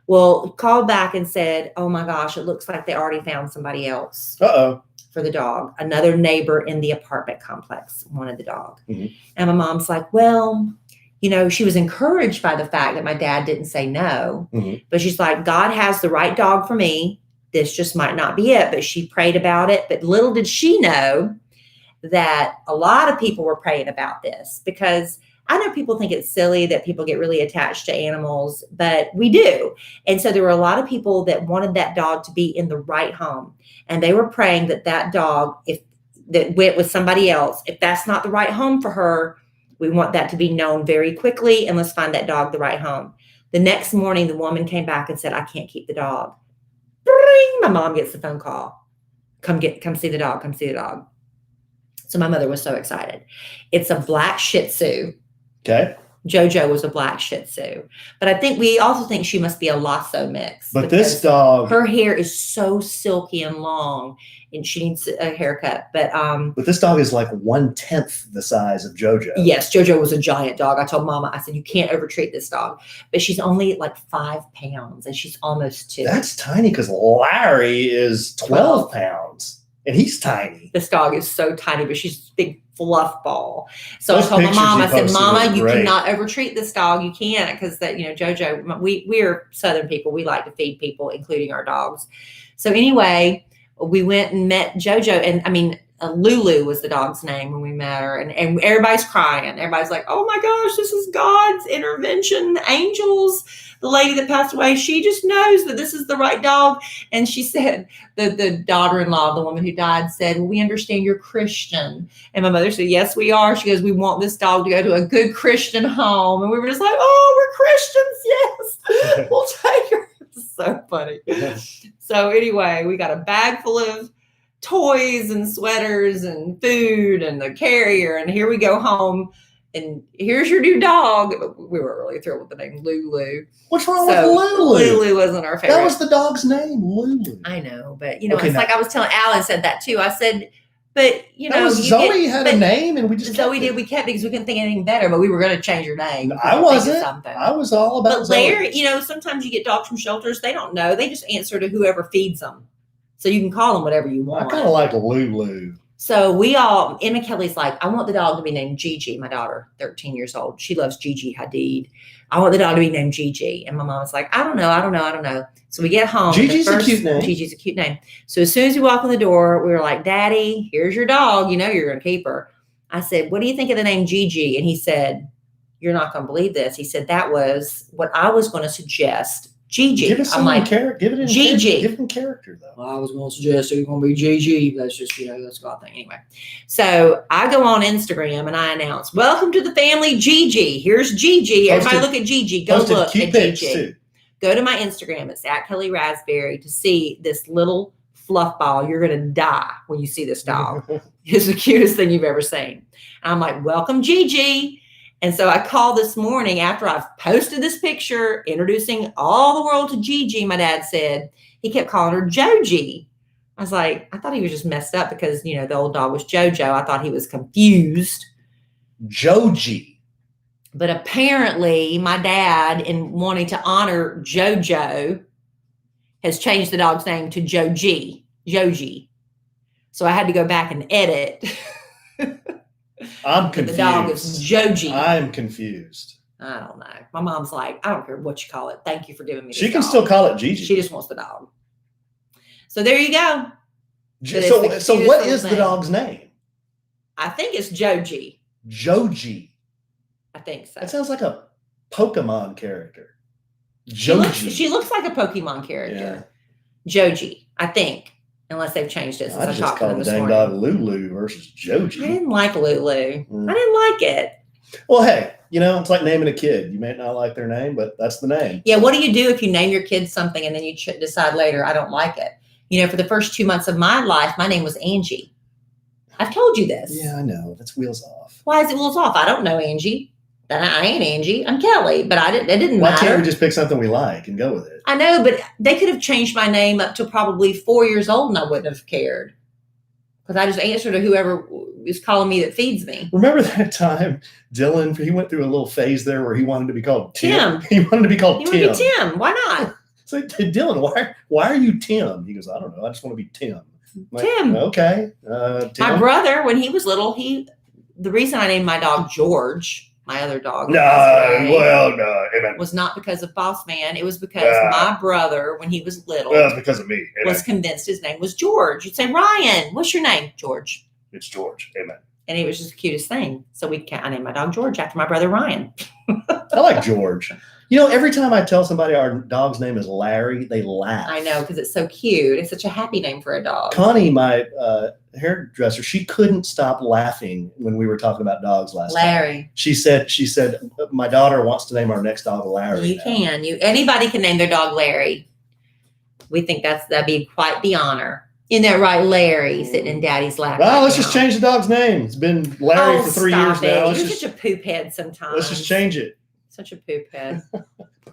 Well, called back and said, "Oh my gosh, it looks like they already found somebody else." Uh-oh. For the dog. Another neighbor in the apartment complex wanted the dog. Mm-hmm. And my mom's like, well, she was encouraged by the fact that my dad didn't say no. Mm-hmm. But she's like, God has the right dog for me. This just might not be it. But she prayed about it. But little did she know that a lot of people were praying about this, because I know people think it's silly that people get really attached to animals, but we do. And so there were a lot of people that wanted that dog to be in the right home. And they were praying that dog, if that went with somebody else, if that's not the right home for her, we want that to be known very quickly, and let's find that dog the right home. The next morning, the woman came back and said, "I can't keep the dog." Bring! My mom gets the phone call. Come see the dog. Come see the dog. So my mother was so excited. It's a black Shih Tzu. Okay. JoJo was a black Shih Tzu. But we also think she must be a Lhasa mix. But this dog, her hair is so silky and long, and she needs a haircut. But this dog is like 1/10 the size of JoJo. Yes, JoJo was a giant dog. I told Mama, I said, "You can't overtreat this dog." But she's only like 5 pounds, and she's almost 2. That's tiny, because Larry is 12 pounds, and he's tiny. This dog is so tiny, but she's a big fluff ball. So I told my mom, I said, "Mama, you cannot overtreat this dog. You can't, because JoJo, we're Southern people. We like to feed people, including our dogs." So anyway, we went and met JoJo, and Lulu was the dog's name when we met her, and everybody's crying. Everybody's like, "Oh my gosh, this is God's intervention, angels." the lady that passed away, she just knows that this is the right dog. And she said, the daughter-in-law, the woman who died, said, well, we understand you're Christian. And my mother said, yes, we are. She goes, we want this dog to go to a good Christian home. And we were just like, oh, we're Christians. Yes, we'll take her. It's so funny. So anyway, we got a bag full of toys and sweaters and food and the carrier. And here we go home. And here's your new dog. We were really thrilled with the name Lulu. What's wrong with Lulu? Lulu wasn't our favorite. That was the dog's name, Lulu. I know, but it's like I was telling Alan said that too. I said, but Zoe had a name, and we just Zoe did. We kept it because we couldn't think of anything better. But we were going to change your name. I wasn't. I was all about. But Larry, sometimes you get dogs from shelters. They don't know. They just answer to whoever feeds them. So you can call them whatever you want. I kind of like Lulu. So Emma Kelly's like, I want the dog to be named Gigi, my daughter, 13 years old. She loves Gigi Hadid. I want the dog to be named Gigi. And my mom was like, I don't know. So we get home. Gigi's a cute name. Gigi's a cute name. So as soon as we walk in the door, we were like, Daddy, here's your dog. You're going to keep her. I said, what do you think of the name Gigi? And he said, you're not going to believe this. He said, that was what I was going to suggest. Gigi. Give it some character. Give it Gigi. Give him character, though. Well, I was going to suggest it's going to be Gigi. That's just, that's a God thing. Anyway. So I go on Instagram and I announce, welcome to the family, Gigi. Here's Gigi. Everybody look at Gigi. Go look at Gigi. Too. Go to my Instagram. It's @KellyRaspberry to see this little fluff ball. You're going to die when you see this dog. It's the cutest thing you've ever seen. And I'm like, welcome, Gigi. And so I called this morning after I've posted this picture introducing all the world to Gigi. My dad said he kept calling her Joji. I was like, I thought he was just messed up because, the old dog was Jojo. I thought he was confused. Joji. But apparently my dad, in wanting to honor Jojo, has changed the dog's name to Joji. So I had to go back and edit. I'm confused. The dog is Joji. I'm confused. I don't know. My mom's like, I don't care what you call it. Thank you for giving me this She can dog. still call it Gigi. She just wants the dog. So there you go. So what is the dog's name? I think it's Joji. Joji. I think so. That sounds like a Pokemon character. Joji. She looks like a Pokemon character. Yeah. Joji, I think. Unless they've changed it since I talked to them this morning. dang dog Lulu versus Joji. I didn't like Lulu. I didn't like it. Well, hey, it's like naming a kid. You may not like their name, but that's the name. Yeah, what do you do if you name your kid something and then you decide later, I don't like it? For the first 2 months of my life, my name was Angie. I've told you this. Yeah, I know. That's wheels off. Why is it wheels off? I don't know Angie. I ain't Angie. I'm Kelly, but it didn't matter. Why can't we just pick something we like and go with it? I know, but they could have changed my name up to probably 4 years old and I wouldn't have cared. Because I just answer to whoever is calling me that feeds me. Remember that time Dylan, he went through a little phase there where he wanted to be called Tim. He wanted to be called Tim. He wanted to be Tim. Why not? So Dylan, why are you Tim? He goes, I don't know. I just want to be Tim. Like, Tim. Okay. Tim. My brother, when he was little, the reason I named my dog George, my other dog, was not because of Boss Man. It was because my brother, when he was little, it's because of me. Amen. Was convinced his name was George. You'd say, Ryan, what's your name? George. It's George. Amen. And it was just the cutest thing. So I named my dog George after my brother Ryan. I like George. Every time I tell somebody our dog's name is Larry, they laugh. I know, because it's so cute. It's such a happy name for a dog. Connie, my hairdresser, she couldn't stop laughing when we were talking about dogs last Larry. Time. She said, my daughter wants to name our next dog Larry. You can. Anybody can name their dog Larry. We think that'd be quite the honor. Isn't that right, Larry, sitting in Daddy's lap? Well, let's just change the dog's name. It's been Larry for 3 years now. You're such a poop head sometimes. Let's just change it. Such a poop head.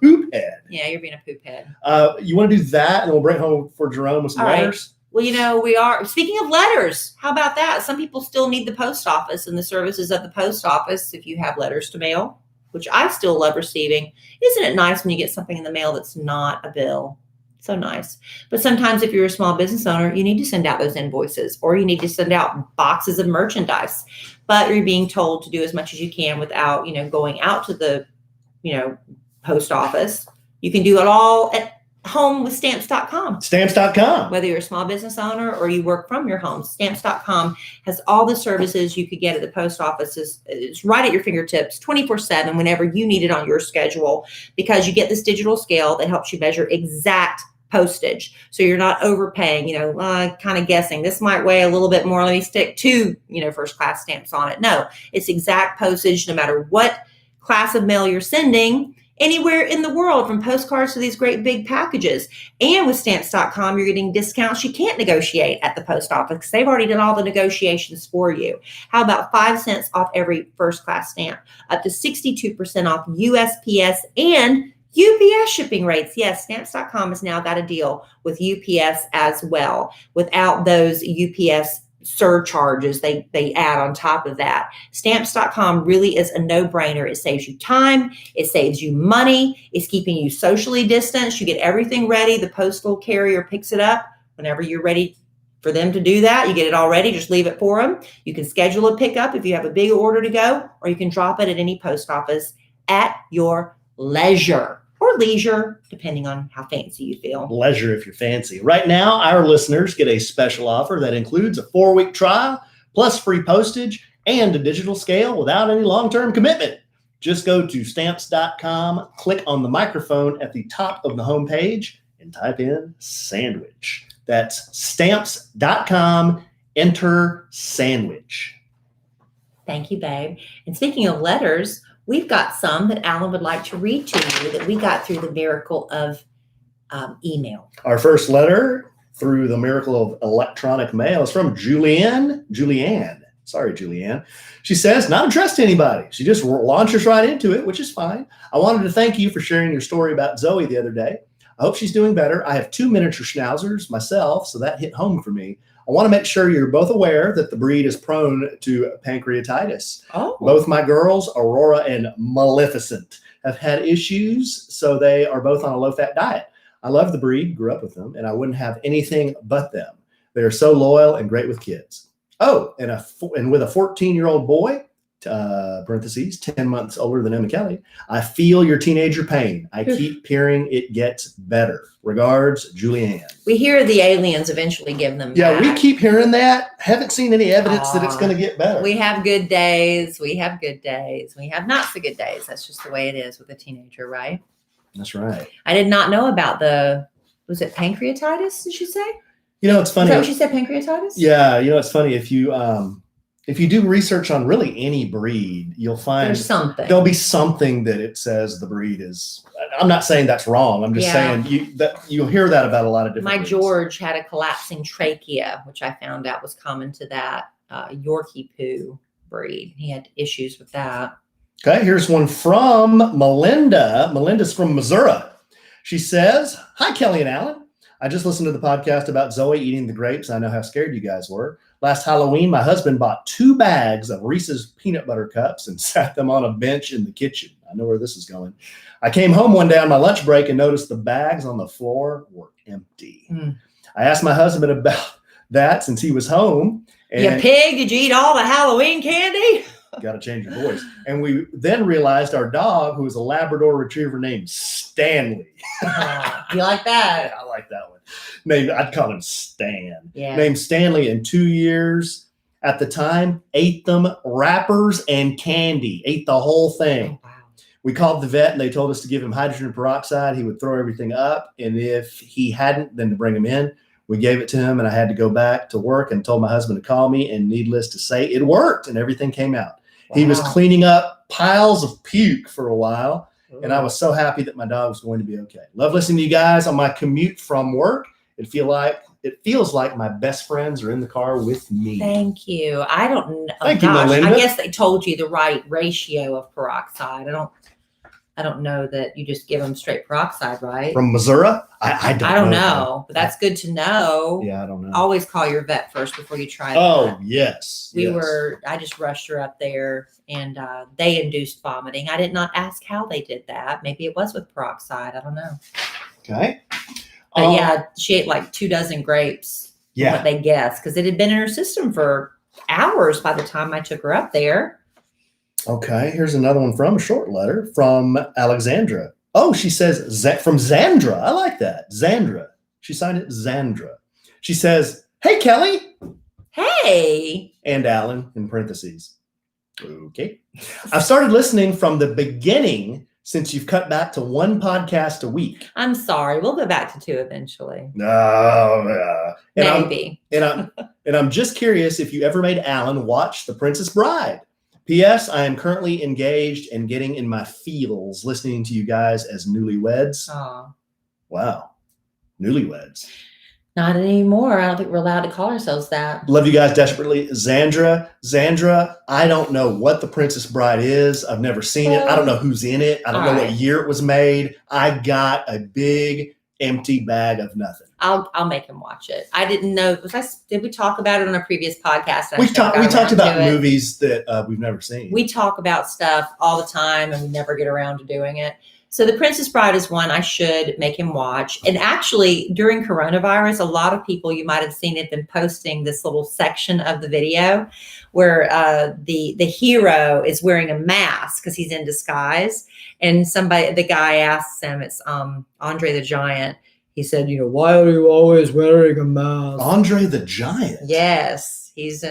Poop head. Yeah, you're being a poop head. You want to do that, and we'll bring it home for Jerome with some letters? Right. Well, we are. Speaking of letters, how about that? Some people still need the post office and the services of the post office if you have letters to mail, which I still love receiving. Isn't it nice when you get something in the mail that's not a bill? So nice. But sometimes if you're a small business owner, you need to send out those invoices or you need to send out boxes of merchandise. But you're being told to do as much as you can without, going out to the, post office. You can do it all at home with stamps.com. Stamps.com. Whether you're a small business owner or you work from your home, stamps.com has all the services you could get at the post office. It's right at your fingertips 24/7 whenever you need it on your schedule, because you get this digital scale that helps you measure exact postage. So you're not overpaying, kind of guessing this might weigh a little bit more. Let me stick 2, first class stamps on it. No, it's exact postage no matter what class of mail you're sending anywhere in the world, from postcards to these great big packages. And with stamps.com, you're getting discounts you can't negotiate at the post office because they've already done all the negotiations for you. How about 5 cents off every first class stamp, up to 62% off USPS and UPS shipping rates? Yes, stamps.com has now got a deal with UPS as well, without those UPS surcharges they add on top of that. Stamps.com really is a no-brainer. It saves you time. It saves you money. It's keeping you socially distanced. You get everything ready. The postal carrier picks it up whenever you're ready for them to do that. You get it all ready. Just leave it for them. You can schedule a pickup if you have a big order to go, or you can drop it at any post office at your leisure. Or leisure, depending on how fancy you feel. Leisure if you're fancy. Right now, our listeners get a special offer that includes a 4-week trial, plus free postage and a digital scale without any long-term commitment. Just go to stamps.com, click on the microphone at the top of the homepage, and type in sandwich. That's stamps.com, enter sandwich. Thank you, babe. And speaking of letters, we've got some that Alan would like to read to you that we got through the miracle of email. Our first letter through the miracle of electronic mail is from Julianne. Sorry, Julianne. She says, not addressed to anybody. She just launches right into it, which is fine. I wanted to thank you for sharing your story about Zoe the other day. I hope she's doing better. I have 2 miniature schnauzers myself, so that hit home for me. I want to make sure you're both aware that the breed is prone to pancreatitis. Oh. Both my girls, Aurora and Maleficent, have had issues, so they are both on a low-fat diet. I love the breed, grew up with them, and I wouldn't have anything but them. They are so loyal and great with kids. Oh, and with a 14-year-old boy, parentheses, 10 months older than Emma Kelly, I feel your teenager pain. I keep hearing it gets better. Regards, Julianne. We hear the aliens eventually give them Yeah, back. we keep hearing that. Haven't seen any evidence that it's going to get better. We have good days. We have good days. We have not so good days. That's just the way it is with a teenager, right? That's right. I did not know about was it pancreatitis, did she say? It's funny. Is that what she said, pancreatitis? Yeah, it's funny. If you do research on really any breed, you'll find there'll be something that it says the breed is. I'm not saying that's wrong. I'm just saying you'll hear that about a lot of different My breeds. George had a collapsing trachea, which I found out was common to that Yorkie poo breed. He had issues with that. Okay, here's one from Melinda. Melinda's from Missouri. She says, hi, Kelly and Alan. I just listened to the podcast about Zoe eating the grapes. I know how scared you guys were. Last Halloween, my husband bought 2 bags of Reese's peanut butter cups and sat them on a bench in the kitchen. I know where this is going. I came home one day on my lunch break and noticed the bags on the floor were empty. I asked my husband about that since he was home. And you pig, did you eat all the Halloween candy? Got to change your voice. And we then realized our dog, who was a Labrador retriever named Stanley. You like that? I like that one. I'd call him Stan. Yeah. Named Stanley in 2 years at the time, ate them wrappers and candy, ate the whole thing. Oh, wow. We called the vet and they told us to give him hydrogen peroxide. He would throw everything up. And if he hadn't, then to bring him in. We gave it to him and I had to go back to work and told my husband to call me. And needless to say, it worked and everything came out. Wow. He was cleaning up piles of puke for a while. And I was so happy that my dog was going to be okay. Love listening to you guys on my commute from work. It feels like my best friends are in the car with me. Thank you. I don't know. Thank you, Melinda. I guess they told you the right ratio of peroxide. I don't know that you just give them straight peroxide, right? From Missouri? I don't know. But that's good to know. Yeah, I don't know. Always call your vet first before you try that. Oh, yes. I just rushed her up there and they induced vomiting. I did not ask how they did that. Maybe it was with peroxide. I don't know. Okay. But she ate like 2 dozen grapes. Yeah. What they guessed, because it had been in her system for hours by the time I took her up there. Okay. Here's another one from a short letter from Alexandra. Oh, she says from Zandra. I like that. Zandra. She signed it Zandra. She says, "Hey, Kelly." Hey. And Alan in parentheses. Okay. I've started listening from the beginning since you've cut back to one podcast a week. I'm sorry. We'll go back to 2 eventually. No. Maybe. And I'm just curious if you ever made Alan watch The Princess Bride. P.S. I am currently engaged and getting in my feels listening to you guys as newlyweds. Oh. Wow. Newlyweds. Not anymore. I don't think we're allowed to call ourselves that. Love you guys desperately. Zandra, I don't know what The Princess Bride is. I've never seen it. I don't know who's in it. I don't know what year it was made. I got a big empty bag of nothing. I'll make him watch it. I didn't know. Did we talk about it on a previous podcast? We talked about movies that we've never seen. We talk about stuff all the time and we never get around to doing it. So The Princess Bride is one I should make him watch. And actually, during coronavirus, a lot of people, you might have seen it, been posting this little section of the video where the hero is wearing a mask because he's in disguise. And the guy asks him, it's Andre the Giant. He said, "Why are you always wearing a mask?" Andre the Giant. Yes. He's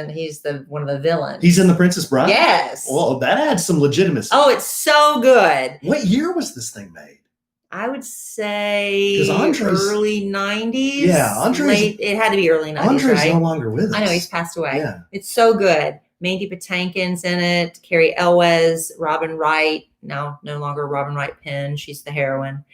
one of the villains. He's in The Princess Bride? Yes. Well, that adds some legitimacy. Oh, it's so good. What year was this thing made? I would say early 90s. Yeah, it had to be early 90s, Andre's right? no longer with us. I know, he's passed away. Yeah. It's so good. Mandy Patinkin's in it, Carrie Elwes, Robin Wright, no longer Robin Wright Penn. She's the heroine.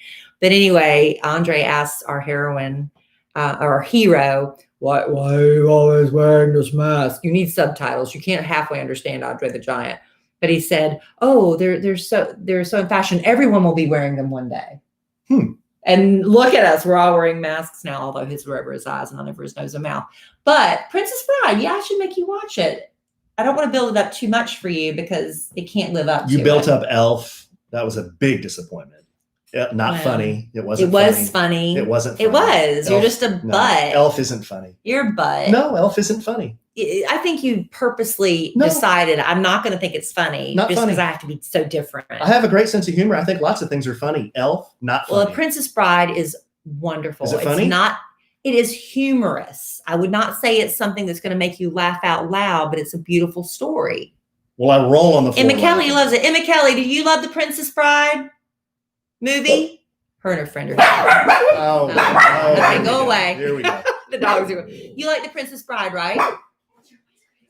But anyway, Andre asks our heroine, our hero, why are you always wearing this mask? You need subtitles. You can't halfway understand Andre the Giant. But he said, "Oh, they're so in fashion. Everyone will be wearing them one day." And look at us. We're all wearing masks now, although his were over his eyes and none over his nose and mouth. But Princess Bride, yeah, I should make you watch it. I don't want to build it up too much for you because it can't live up to it. You built up Elf. That was a big disappointment. Not funny. It wasn't. It was funny. It wasn't funny. It was. Elf, You're just a butt. Elf isn't funny. You're a butt. No, Elf isn't funny. I think you purposely decided I'm not going to think it's funny just because I have to be so different. I have a great sense of humor. I think lots of things are funny. Elf, not funny. Well, The Princess Bride is wonderful. Is it funny? It is humorous. I would not say it's something that's going to make you laugh out loud, but it's a beautiful story. Well, I roll on the floor. Emma Kelly loves it. Emma Kelly, do you love The Princess Bride movie? Her and her friend are okay, go away. Here we go. The dogs are. You like The Princess Bride, right?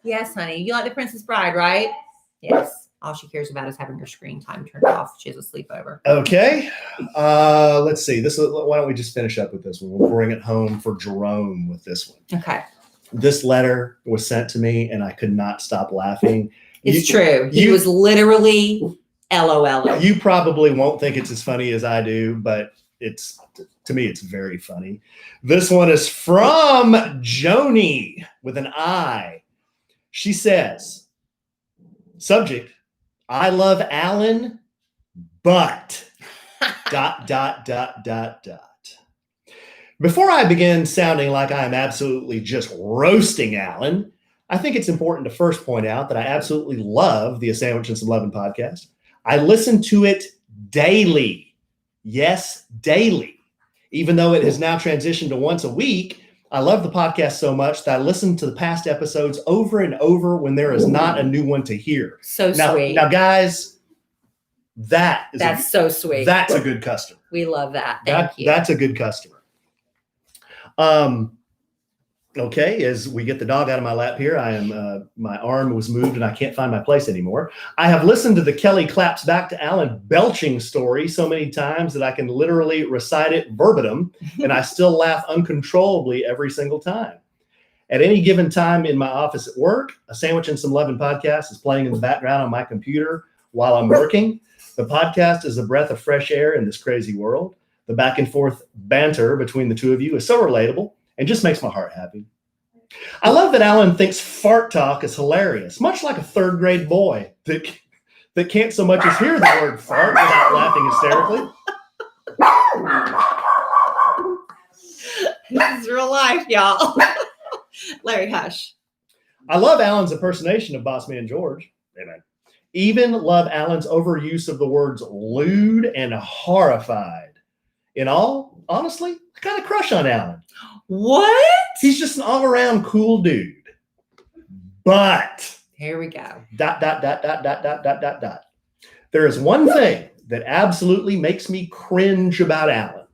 Yes, honey. You like The Princess Bride, right? Yes. All she cares about is having her screen time turned off. She has a sleepover. Okay. Let's see. Why don't we just finish up with this one? We'll bring it home for Jerome with this one. Okay. This letter was sent to me, and I could not stop laughing. It's true. He was literally LOL. You probably won't think it's as funny as I do, but to me, it's very funny. This one is from Joni with an I. She says, subject, I love Alan, but ... Before I begin sounding like I am absolutely just roasting Alan, I think it's important to first point out that I absolutely love the A Sandwich and Some Lovin' podcast. I listen to it daily. Yes, daily. Even though it has now transitioned to once a week, I love the podcast so much that I listen to the past episodes over and over when there is not a new one to hear. So sweet. Now, guys, that's so sweet. That's a good customer. We love that. Thank you. That's a good customer. Okay, as we get the dog out of my lap here, my arm was moved and I can't find my place anymore. I have listened to the Kelly claps back to Alan belching story so many times that I can literally recite it verbatim, and I still laugh uncontrollably every single time. At any given time in my office at work, A Sandwich and Some Lovin' podcast is playing in the background on my computer while I'm working. The podcast is a breath of fresh air in this crazy world. The back and forth banter between the two of you is so relatable and just makes my heart happy. I love that Alan thinks fart talk is hilarious, much like a third grade boy that can't so much as hear the word fart without laughing hysterically. This is real life, y'all. Larry, hush. I love Alan's impersonation of Boss Man George. Amen. Even love Alan's overuse of the words lewd and horrified. In all, honestly, I got a crush on Alan. What? He's just an all-around cool dude. But here we go. ... There is one thing that absolutely makes me cringe about Alan.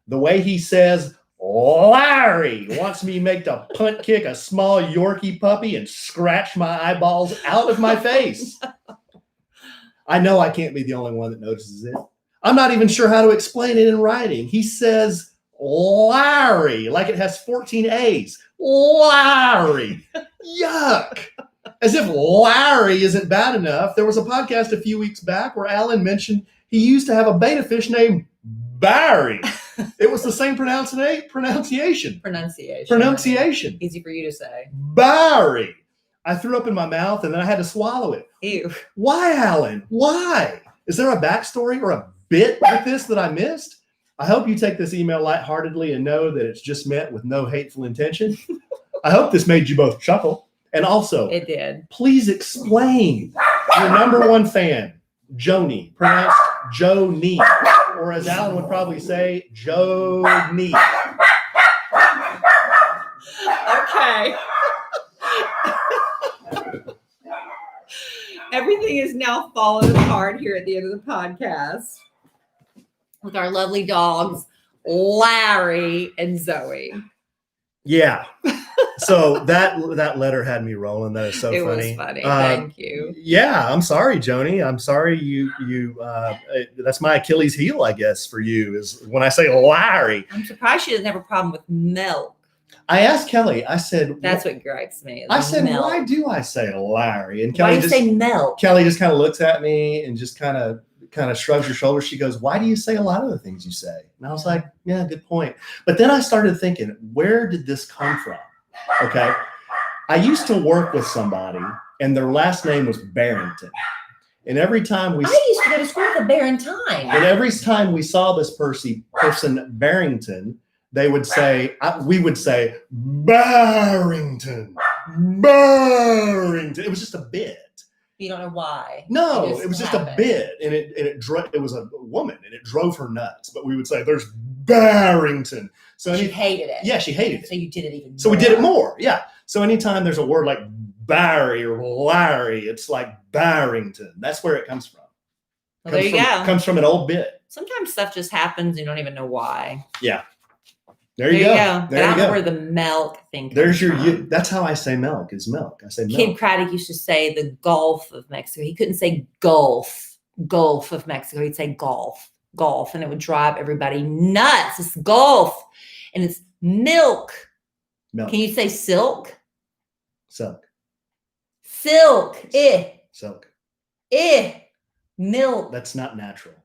The way he says, Larry wants me to punt kick a small Yorkie puppy and scratch my eyeballs out of my face. I know I can't be the only one that notices it. I'm not even sure how to explain it in writing. He says Larry like it has 14 A's. Larry. Yuck. As if Larry isn't bad enough. There was a podcast a few weeks back where Alan mentioned he used to have a beta fish named Barry. It was the same pronunciation. Pronunciation. Easy for you to say. Barry. I threw up in my mouth and then I had to swallow it. Ew. Why, Alan? Why? Is there a backstory or a bit with this that I missed? I hope you take this email lightheartedly and know that it's just meant with no hateful intention. I hope this made you both chuckle. And also, it did. Please explain. Your number one fan, Joni, pronounced Joni, or as Alan would probably say, Joni. Okay. Everything is now falling apart here at the end of the podcast with our lovely dogs, Larry and Zoe. Yeah. So that letter had me rolling. That is so funny. It was funny. Thank you. Yeah, I'm sorry, Joni. I'm sorry you that's my Achilles heel, I guess, for you, is when I say Larry. I'm surprised she doesn't have a problem with milk. I asked Kelly, I said, that's what gripes me. I said, milk. Why do I say Larry? And Kelly why do you say milk? Kelly just kind of looks at me and just kind of shrugs her shoulders. She goes, why do you say a lot of the things you say? And I was like, yeah, good point. But then I started thinking, where did this come from? Okay. I used to work with somebody and their last name was Barrington. And every time I used to go to school with Barrington. And every time we saw this person Barrington, we would say Barrington. It was just a bit. You don't know why. No, it was just a bit, and it was a woman, and it drove her nuts. But we would say, "There's Barrington." So she hated it. Yeah, she hated it. So you did it even more. So we did it more. Yeah. So anytime there's a word like Barry or Larry, it's like Barrington. That's where it comes from. Well, there you go. It comes from an old bit. Sometimes stuff just happens. You don't even know why. Yeah. There you go. There but I don't know where the milk thing comes from. That's how I say milk is milk. I say milk. Kid Craddock used to say the Gulf of Mexico. He couldn't say Gulf of Mexico. He'd say Gulf, and it would drive everybody nuts. It's Gulf, and it's milk. Milk. Can you say silk? Silk. Silk. Silk. Milk. That's not natural.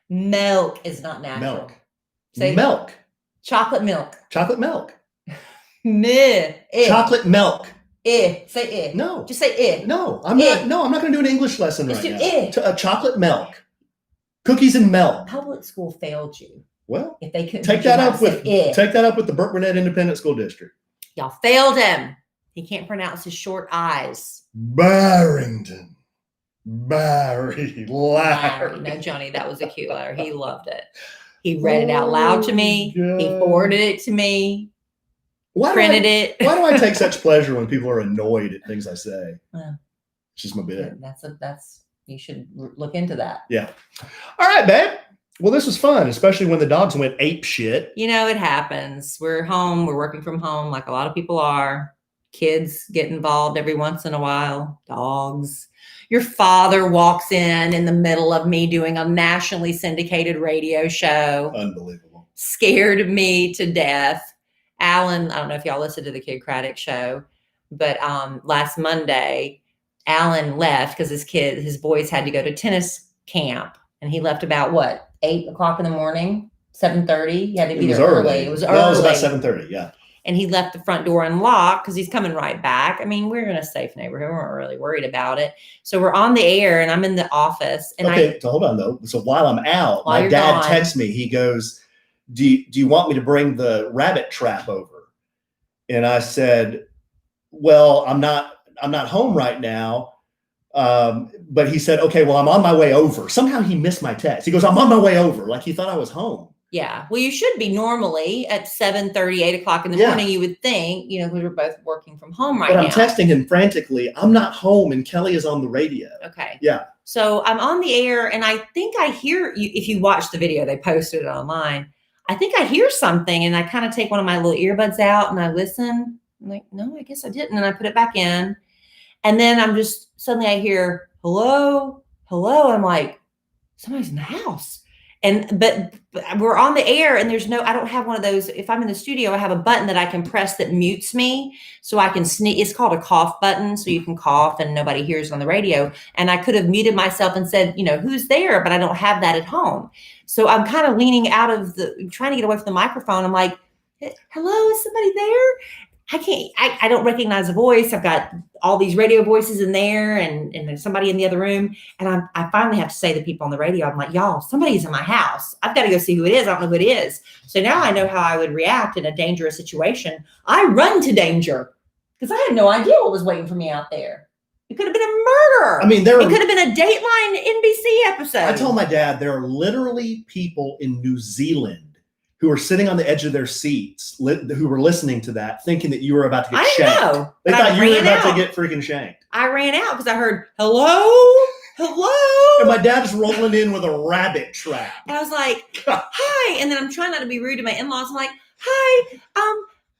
Milk is not natural. Milk. Say milk. Chocolate milk. Chocolate milk. Chocolate milk. Say No. Just say No, I'm not. No, I'm not going to do an English lesson Just right now. Chocolate milk. Cookies and milk. Public school failed you. Well, if they couldn't take that up with the Burke Burnett Independent School District. Y'all failed him. He can't pronounce his short I's. Barrington. Larry. No, Johnny, that was a cute letter. He loved it. He read it out loud to me. God. He forwarded it to me. Printed it. Why do I take such pleasure when people are annoyed at things I say? It's just my bit. That's you should look into that. Yeah. All right, babe. Well, this was fun, especially when the dogs went ape shit. It happens. We're home. We're working from home like a lot of people are. Kids get involved every once in a while. Dogs. Your father walks in the middle of me doing a nationally syndicated radio show. Unbelievable. Scared me to death. Alan, I don't know if y'all listened to the Kid Craddock show, but last Monday, Alan left because his boys had to go to tennis camp. And he left about 8:00 in the morning, 7:30. He had to be there early. It was early. No, it was about 7:30. Yeah. And he left the front door unlocked because he's coming right back. I mean, we're in a safe neighborhood. We weren't really worried about it. So we're on the air and I'm in the office. And so hold on though. So while I'm out, my dad texts me. He goes, do you want me to bring the rabbit trap over? And I said, well, I'm not home right now, But he said, okay, well, I'm on my way over. Somehow he missed my text. He goes, I'm on my way over. Like he thought I was home. Yeah. Well, you should be normally at 7:30, 8 o'clock in the morning, you would think, because we're both working from home right now. But I'm texting him frantically. I'm not home and Kelly is on the radio. Okay. Yeah. So I'm on the air and I think I hear you. If you watch the video, they posted it online. I think I hear something and I kind of take one of my little earbuds out and I listen. I'm like, no, I guess I didn't. And I put it back in. And then I'm just suddenly I hear, hello. I'm like, somebody's in the house. But we're on the air and I don't have one of those. If I'm in the studio, I have a button that I can press that mutes me so I can sneak. It's called a cough button. So you can cough and nobody hears on the radio. And I could have muted myself and said, who's there? But I don't have that at home. So I'm kind of leaning out of trying to get away from the microphone. I'm like, hello, is somebody there? I don't recognize a voice. I've got all these radio voices in there and there's somebody in the other room. And I finally have to say to people on the radio, I'm like, y'all, somebody's in my house. I've got to go see who it is. I don't know who it is. So now I know how I would react in a dangerous situation. I run to danger because I had no idea what was waiting for me out there. It could have been a murder. I mean, it could have been a Dateline NBC episode. I told my dad there are literally people in New Zealand who are sitting on the edge of their seats, who were listening to that, thinking that you were about to get shanked. I know. They thought you were about to get freaking shanked. I ran out because I heard, hello. And my dad's rolling in with a rabbit trap. And I was like, hi. And then I'm trying not to be rude to my in-laws. I'm like, hi.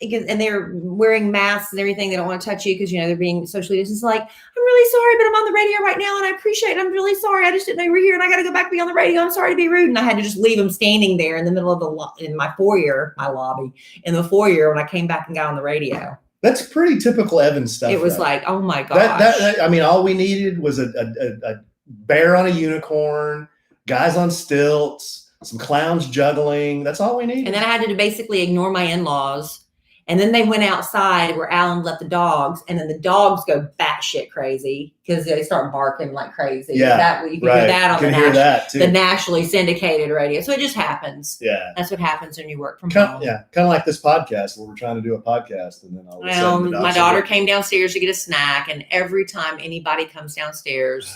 And they're wearing masks and everything. They don't want to touch you because, they're being socially distanced. Like, I'm really sorry, but I'm on the radio right now and I appreciate it. I'm really sorry. I just didn't know you were here and I got to go back be on the radio. I'm sorry to be rude. And I had to just leave them standing there in the middle of in my foyer, my lobby, in the foyer when I came back and got on the radio. That's pretty typical Evan stuff. It was like, oh my gosh. I mean, all we needed was a bear on a unicorn, guys on stilts, some clowns juggling. That's all we needed. And then I had to basically ignore my in-laws. And then they went outside where Alan let the dogs, and then the dogs go batshit crazy because they start barking like crazy. Yeah, you can hear that on the nationally syndicated radio. So it just happens. Yeah, that's what happens when you work from home. Yeah, kind of like this podcast where we're trying to do a podcast, and then all of a sudden, my daughter came downstairs to get a snack, and every time anybody comes downstairs,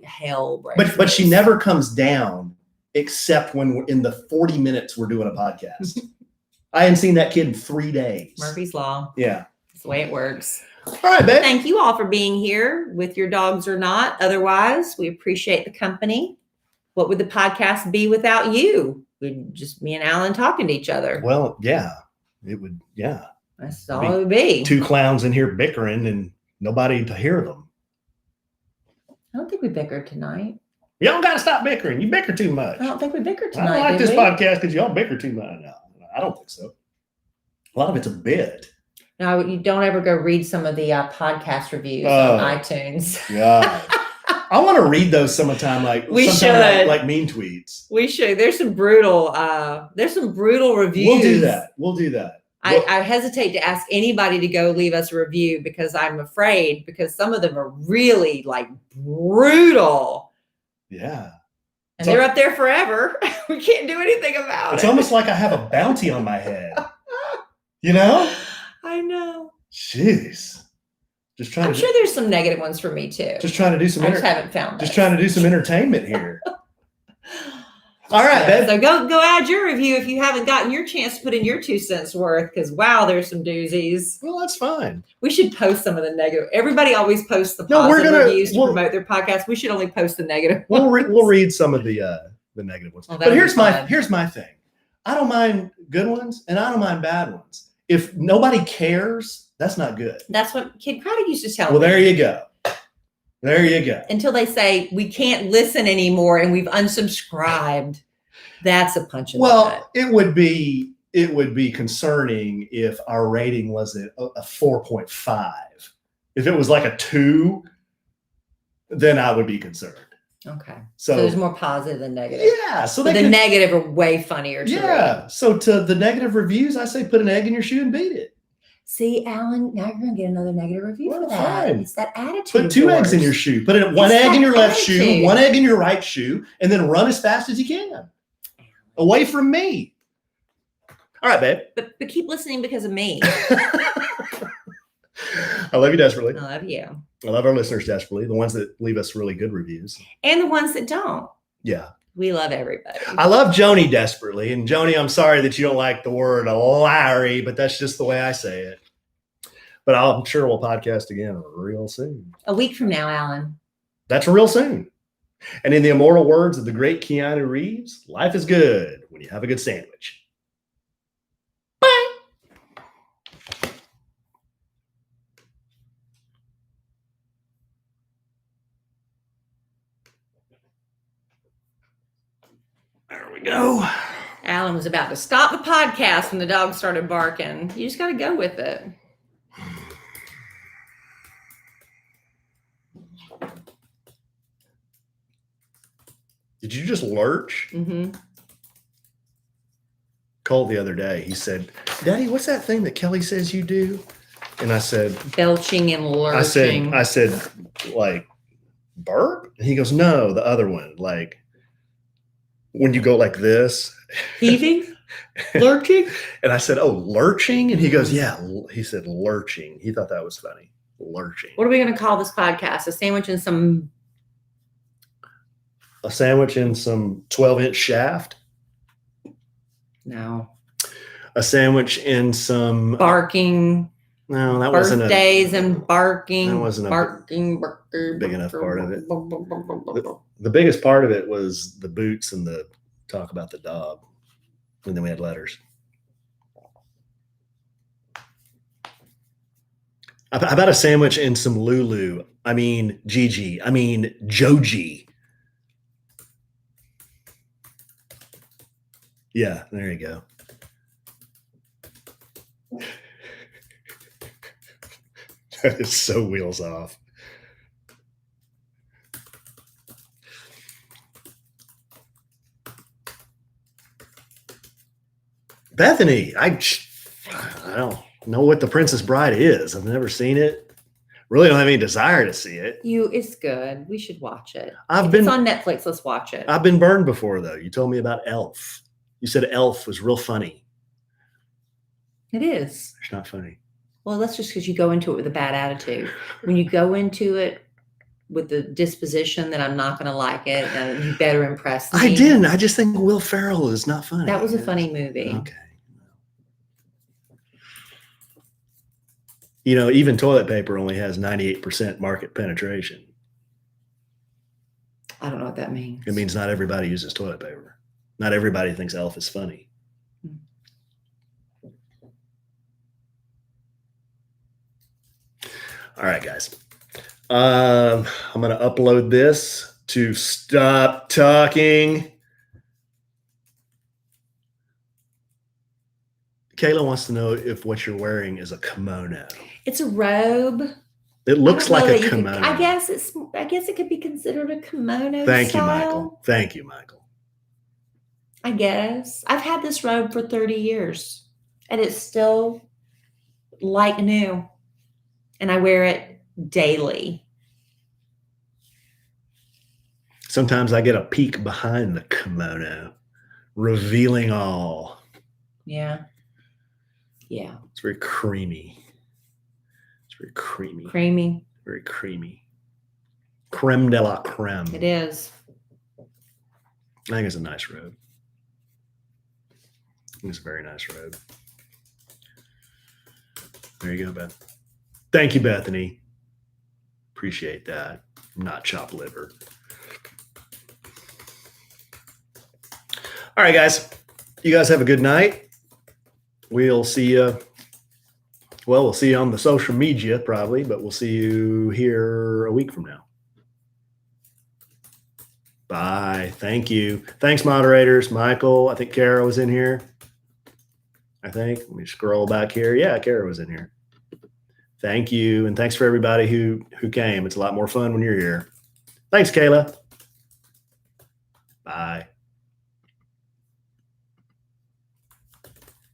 hell breaks loose. But she never comes down except when we're in the 40 minutes we're doing a podcast. I hadn't seen that kid in 3 days. Murphy's Law. Yeah. That's the way it works. All right, babe. Thank you all for being here with your dogs or not. Otherwise, we appreciate the company. What would the podcast be without you? We'd just me and Alan talking to each other. Well, yeah. It would, yeah. That's all it would be. Two clowns in here bickering and nobody to hear them. I don't think we bickered tonight. Y'all got to stop bickering. You bicker too much. I don't think we bickered tonight. I don't like this podcast because y'all bicker too much. No. I don't think so. A lot of it's a bit. No, you don't ever go read some of the podcast reviews on iTunes. Yeah. I want to read those sometime, like we should, like mean tweets. We should. There's some brutal reviews. We'll do that. I hesitate to ask anybody to go leave us a review because I'm afraid because some of them are really like brutal. Yeah. And they're up there forever. We can't do anything about it. It's almost like I have a bounty on my head. You know? I know. Jeez. I'm sure there's some negative ones for me too. Just trying to do some. I just haven't found. Just trying to do some entertainment here. All right, babe. So go add your review if you haven't gotten your chance to put in your 2 cents worth, because wow, there's some doozies. Well, that's fine. We should post some of the negative. Everybody always posts the positive reviews to promote their podcast. We should only post the negative ones. We'll read some of the negative ones. Well, but here's my thing. I don't mind good ones and I don't mind bad ones. If nobody cares, that's not good. That's what Kid Craddock used to tell me. Well, there you go. There you go. Until they say we can't listen anymore and we've unsubscribed. That's a punch in the gut. It would be concerning if our rating was a 4.5. If it was like a 2, then I would be concerned. Okay. So there's more positive than negative. Yeah. So the negative are way funnier to read. So to the negative reviews, I say put an egg in your shoe and beat it. See, Alan, now you're going to get another negative review for that. Fine. It's that attitude. Put 2 eggs in your shoe. Put one egg in your left shoe, 1 egg in your right shoe, and then run as fast as you can. Away from me. All right, babe. But keep listening because of me. All I love you desperately. I love you. I love our listeners desperately, the ones that leave us really good reviews. And the ones that don't. Yeah. We love everybody. I love Joni desperately. And Joni, I'm sorry that you don't like the word Larry, but that's just the way I say it. But I'm sure we'll podcast again real soon. A week from now, Alan. That's real soon. And in the immortal words of the great Keanu Reeves, life is good when you have a good sandwich. Bye. There we go. Alan was about to stop the podcast when the dog started barking. You just got to go with it. Did you just lurch? Mm-hmm. Cole the other day, he said, Daddy, what's that thing that Kelly says you do? And I said, Belching and lurching. I said, like, burp? And he goes, no, the other one. Like, when you go like this. Heaving? Lurching? And I said, oh, lurching? And he goes, yeah. He said lurching. He thought that was funny. Lurching. What are we going to call this podcast? A sandwich and some 12-inch shaft? No. A sandwich in some barking. No, that wasn't birthdays and barking. That wasn't barking, a big enough part of it. The biggest part of it was the boots and the talk about the dog. And then we had letters. How about a sandwich and some Lulu? I mean, Gigi. I mean, Joji. Yeah, there you go. That is so wheels off. Bethany, I don't know what The Princess Bride is. I've never seen it. Really don't have any desire to see it. It's good. We should watch it. If it's on Netflix. Let's watch it. I've been burned before, though. You told me about Elf. You said Elf was real funny. It is. It's not funny. Well, that's just because you go into it with a bad attitude. When you go into it with the disposition that I'm not going to like it, you better impress me. I didn't. I just think Will Ferrell is not funny. That was a funny movie. Okay. You know, even toilet paper only has 98% market penetration. I don't know what that means. It means not everybody uses toilet paper. Not everybody thinks Elf is funny. All right, guys. I'm going to upload this to Stop Talking. Kayla wants to know if what you're wearing is a kimono. It's a robe. It looks like a kimono. I guess it could be considered a kimono. Thank style. you, Michael. Thank you, Michael. I guess I've had this robe for 30 years and it's still like new. And I wear it daily. Sometimes I get a peek behind the kimono, revealing all. Yeah. Yeah. It's very creamy. It's very creamy. Creamy. Very creamy. Creme de la creme. It is. I think it's a nice robe. It's a very nice robe. There you go, Beth. Thank you, Bethany. Appreciate that. Not chopped liver. All right, guys. You guys have a good night. We'll see you. Well, we'll see you on the social media probably, but we'll see you here a week from now. Bye. Thank you. Thanks, moderators. Michael, I think Kara was in here. Let me scroll back here. Yeah, Kara was in here. Thank you. And thanks for everybody who came. It's a lot more fun when you're here. Thanks, Kayla. Bye.